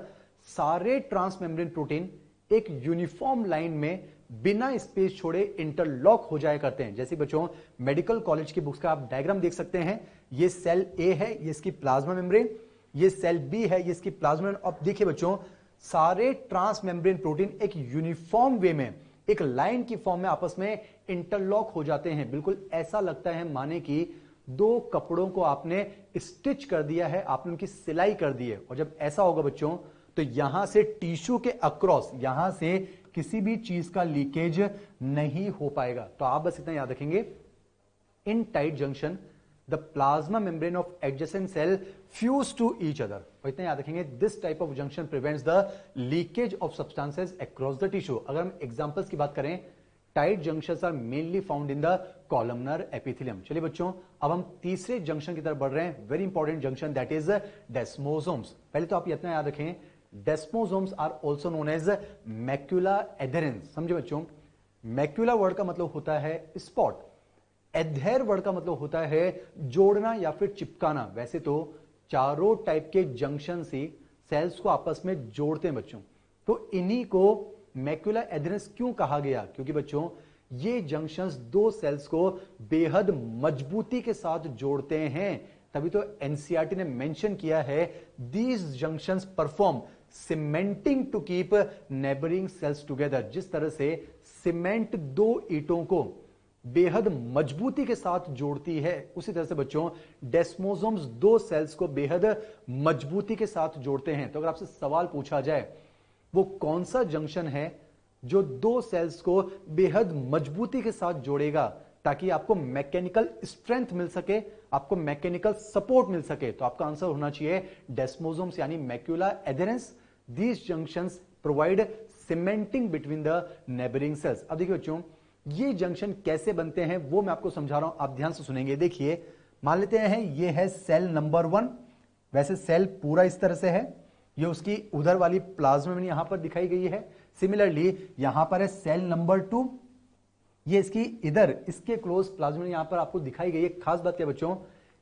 सारे ट्रांस मेम्ब्रेन प्रोटीन एक यूनिफॉर्म लाइन में बिना स्पेस छोड़े इंटरलॉक हो जाया करते हैं। जैसे बच्चों मेडिकल कॉलेज की बुक्स का आप डायग्राम देख सकते हैं, ये सेल ए है, ये इसकी प्लाज्मा मेम्ब्रेन, ये सेल बी है, ये इसकी प्लाज्मा मेम्ब्रेन। अब देखिए बच्चों सारे ट्रांस मेम्ब्रेन प्रोटीन एक यूनिफॉर्म वे में एक लाइन की फॉर्म में आपस में इंटरलॉक हो जाते हैं। बिल्कुल ऐसा लगता है माने कि दो कपड़ों को आपने स्टिच कर दिया है, आपने उनकी सिलाई कर दी है। और जब ऐसा होगा बच्चों तो यहां से टिश्यू के अक्रॉस, यहां से किसी भी चीज का लीकेज नहीं हो पाएगा। तो आप बस इतना याद रखेंगे, in tight junction the plasma membrane of adjacent cell fuse to each other. और इतना याद रखेंगे, this type of junction prevents the leakage of substances across the tissue. अगर हम एग्जांपल्स की बात करें, tight junctions are mainly found in the columnar epithelium. चलिए बच्चों अब हम तीसरे जंक्शन की तरफ बढ़ रहे हैं, very important junction, that is desmosomes. पहले तो आप इतना याद रखें, desmosomes are also known as macula adherens. समझे बच्चों, मैक्यूला वर्ड का मतलब होता है स्पॉट, एडहेर वर्ड का मतलब होता है जोड़ना या फिर चिपकाना। वैसे तो चारों टाइप के जंक्शन से सेल्स को आपस में जोड़ते हैं बच्चों, तो इन्हीं को मैक्यूला एडेरेंस क्यों कहा गया? क्योंकि बच्चों ये जंक्शंस दो सेल्स को बेहद मजबूती के साथ जोड़ते हैं। तभी तो एनसीईआरटी ने मेंशन किया है, these junctions perform cementing to keep neighbouring cells together. जिस तरह से सीमेंट दो ईंटों को बेहद मजबूती के साथ जोड़ती है, उसी तरह से बच्चों डेस्मोसोम्स दो सेल्स को बेहद मजबूती के साथ जोड़ते हैं। तो अगर आपसे सवाल पूछा जाए वो कौन सा जंक्शन है जो दो सेल्स को बेहद मजबूती के साथ जोड़ेगा ताकि आपको मैकेनिकल स्ट्रेंथ मिल सके, आपको मैकेनिकल सपोर्ट मिल सके, तो आपका आंसर होना चाहिए डेस्मोसोम्स यानी macula adherens. These junctions provide cementing between the neighbouring cells. अब देखिए बच्चों ये जंक्शन कैसे बनते हैं वो मैं आपको समझा रहा हूं, आप ध्यान से सुनेंगे। देखिए मान लेते हैं ये है सेल नंबर 1, वैसे सेल पूरा इस तरह से है, ये उसकी उधर वाली प्लाज्मा में यहां पर दिखाई गई है। सिमिलरली यहां पर है सेल नंबर 2, ये इसकी इधर इसके क्लोज प्लाज्मा यहां पर आपको दिखाई गई है। खास बात क्या बच्चों,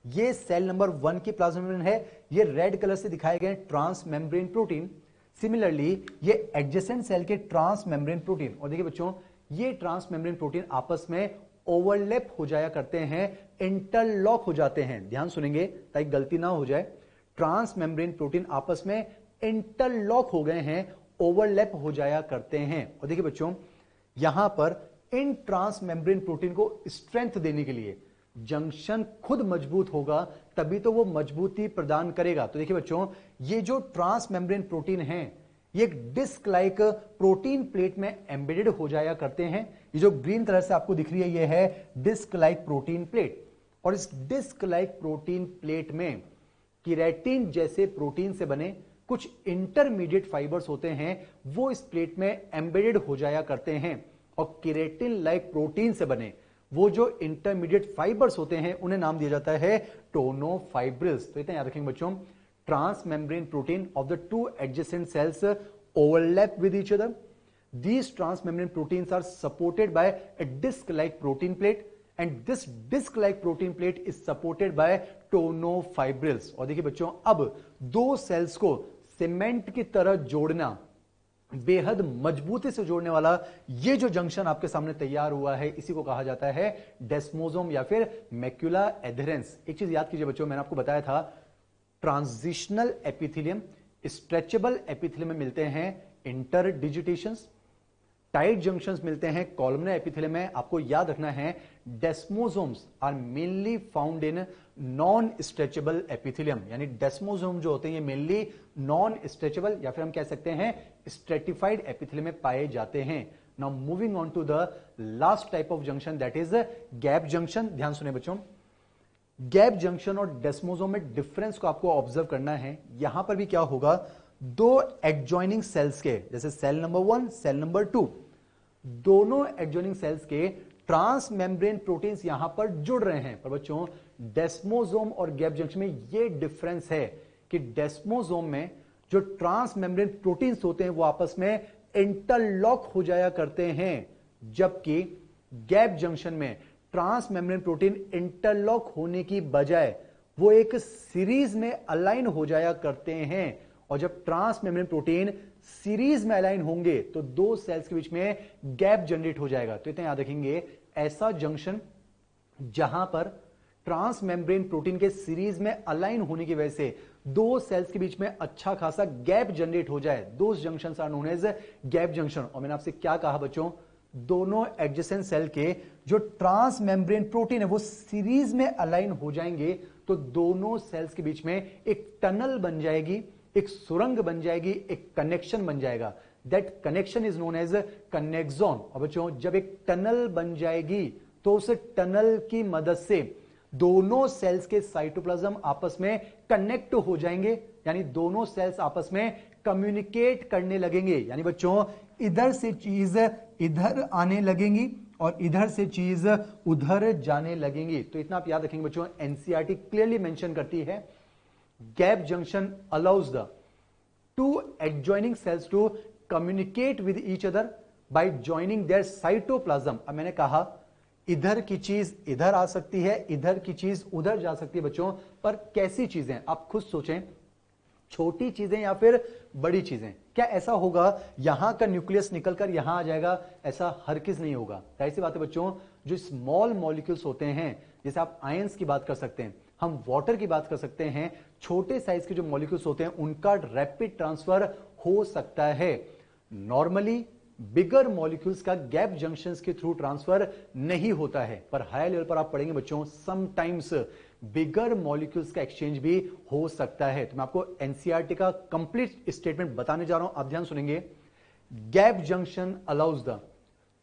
ये सेल नंबर 1 की प्लाज्मा है, ये रेड कलर से दिखाए गए ट्रांस मेम्ब्रेन प्रोटीन। सिमिलरली ये एडजेसेंट सेल के ट्रांस मेम्ब्रेन प्रोटीन, और देखिए बच्चों ये ट्रांस मेम्ब्रेन प्रोटीन आपस में ओवरलैप हो जाया करते हैं इंटरलॉक हो जाते हैं। ध्यान सुनेंगे ताकि गलती ना हो जाए। ट्रांस मेम्ब्रेन प्रोटीन आपस में इंटरलॉक हो गए हैं, ओवरलैप हो जाया करते हैं। और देखिए बच्चों, यहां पर इन ट्रांस मेम्ब्रेन प्रोटीन को स्ट्रेंथ देने के लिए जंक्शन खुद मजबूत होगा, तभी तो वो मजबूती प्रदान करेगा। तो देखिए बच्चों, ये जो ट्रांस मेम्ब्रेन प्रोटीन हैं, ये एक डिस्क लाइक प्रोटीन प्लेट में एम्बेडेड हो जाया करते हैं। ये जो ग्रीन कलर से आपको दिख रही है, ये है डिस्क लाइक प्रोटीन प्लेट। और इस डिस्क लाइक प्रोटीन प्लेट में केराटिन जैसे प्रोटीन से बने कुछ इंटरमीडिएट फाइबर्स होते हैं, वो इस प्लेट में एम्बेडेड हो जाया करते हैं। और केराटिन लाइक प्रोटीन से बने वो जो इंटरमीडिएट फाइबर्स होते हैं, उन्हें नाम दिया जाता है टोनोफाइब्रिल्स। तो इतना याद रखेंगे बच्चों, transmembrane protein of the two adjacent cells overlap with each other. These transmembrane proteins are supported by a disc-like protein plate, and this disc-like protein plate is supported by tonofibrils। और देखिए बच्चों, अब दो sales को cement की तरह जोड़ना, बेहद मजबूती से जोड़ने वाला ये जो जंक्शन आपके सामने तैयार हुआ है, इसी को कहा जाता है डेस्मोसोम या फिर मैक्यूला एडहेरेंस। एक चीज याद कीजिए बच्चों, मैंने आपको बताया था ट्रांजिशनल एपिथेलियम स्ट्रेचेबल एपिथेलियम में मिलते हैं इंटरडिजिटेशंस, टाइट जंक्शंस मिलते हैं कॉलमनर एपिथेलियम में। आपको याद रखना है desmosomes are mainly found in non stretchable epithelium, यानी डेस्मोसोम जो होते हैं ये मेनली नॉन स्ट्रेचेबल या फिर हम कह सकते हैं स्ट्रेटिफाइड एपिथेलियम में पाए जाते हैं। Now moving on to the last type of junction, that is gap junction. ध्यान सुने बच्चों, गैप जंक्शन और डेस्मोसोम में डिफरेंस को आपको ऑब्जर्व करना है। यहां पर भी क्या होगा, दो एडजॉइनिंग सेल्स के, जैसे सेल नंबर 1 सेल नंबर 2, दोनों एडजॉइनिंग सेल्स के ट्रांस मेम्ब्रेन प्रोटीन्स यहां पर जुड़ रहे हैं। पर बच्चों, डेस्मोसोम और गैप जंक्शन में यह डिफरेंस है कि डेस्मोसोम में जो ट्रांस मेम्ब्रेन प्रोटीन्स होते हैं वो आपस में इंटरलॉक हो जाया करते हैं, जबकि गैप जंक्शन में ट्रांस मेम्ब्रेन प्रोटीन इंटरलॉक होने की बजाय वो एक सीरीज में अलाइन हो जाया करते हैं। और जब ट्रांस मेम्ब्रेन प्रोटीन सीरीज में अलाइन होंगे तो दो सेल्स के बीच में गैप जनरेट हो जाएगा। तो इतना याद रखेंगे, ऐसा जंक्शन जहां पर ट्रांस मेम्ब्रेन प्रोटीन के सीरीज में अलाइन होने की वजह से दो सेल्स के बीच में अच्छा खासा गैप जनरेट हो जाए, दो junctions are known as gap junction. और मैंने आपसे क्या कहा बच्चों, दोनों एडजेसेंट सेल के जो ट्रांस मेम्ब्रेन प्रोटीन है वो सीरीज में अलाइन हो जाएंगे तो दोनों सेल्स के बीच में एक टनल बन जाएगी, एक सुरंग बन जाएगी, एक कनेक्शन बन जाएगा। That connection is known as connexon. और बच्चों, जब एक टनल बन जाएगी तो उस टनल की मदद से दोनों सेल्स के साइटोप्लाज्म आपस में कनेक्ट हो जाएंगे, यानी दोनों सेल्स आपस में कम्युनिकेट करने लगेंगे। यानी बच्चों, इधर से चीज इधर आने लगेंगी और इधर से चीज उधर जाने लगेंगी। तो इतना आप याद रखेंगे बच्चों, एनसीईआरटी क्लियरली मेंशन करती है gap junction allows the two adjoining cells to communicate with each other by joining their cytoplasm। अब मैंने कहा इधर की चीज इधर आ सकती है, इधर की चीज उधर जा सकती है बच्चों, पर कैसी चीजें आप खुद सोचें, छोटी चीजें या फिर बड़ी चीजें। क्या ऐसा होगा यहां का न्यूक्लियस निकलकर यहां आ जाएगा? ऐसा हरगिज नहीं होगा। जाहिर सी बात है बच्चों, जो स्मॉल मॉलिक्यूल्स होते हैं, जैसे आप आयंस की बात कर सकते हैं, हम वाटर की बात कर सकते हैं, छोटे साइज के जो मॉलिक्यूल्स होते हैं उनका रैपिड ट्रांसफर हो सकता है। नॉर्मली बिगर मॉलिक्यूल्स का गैप जंक्शंस के थ्रू ट्रांसफर नहीं होता है, पर हाई लेवल पर आप पढ़ेंगे बच्चों, समटाइम्स बिगर मॉलिक्यूल्स का एक्सचेंज भी हो सकता है। तो मैं आपको एनसीईआरटी का कंप्लीट स्टेटमेंट बताने जा रहा हूं, आप ध्यान सुनेंगे। Gap junction allows the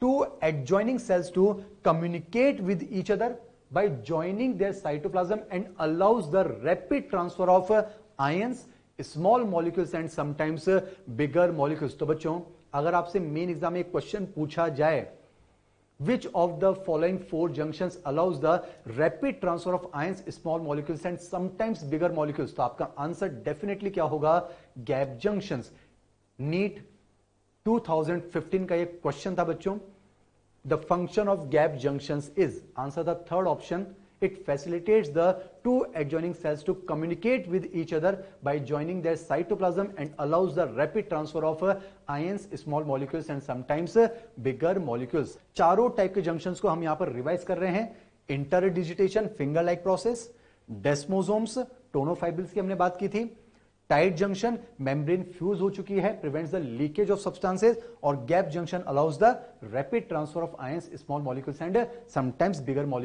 two adjoining cells to communicate with each other by joining their cytoplasm and allows the rapid transfer of ions, small molecules and sometimes bigger molecules। तो बच्चों, अगर आपसे मेन एग्जाम में एक question पूछा जाए, which of the following four junctions allows the rapid transfer of ions, small molecules and sometimes bigger molecules, तो आपका आंसर डेफिनेटली क्या होगा? Gap junctions. नीट 2015 का एक क्वेश्चन था बच्चों। The function of gap junctions is, answer the third option, it facilitates the two adjoining cells to communicate with each other by joining their cytoplasm and allows the rapid transfer of ions, small molecules and sometimes bigger molecules। चारों type के junctions को हम यहां पर revise कर रहे हैं। इंटरडिजिटेशन finger like process, desmosomes, टोनोफाइब्रिल्स की हमने बात की थी, टाइट जंक्शन, मेम्ब्रेन फ्यूज हो चुकी है, prevents the leakage of substances, और gap junction allows the rapid transfer of ions, small molecules and sometimes bigger molecules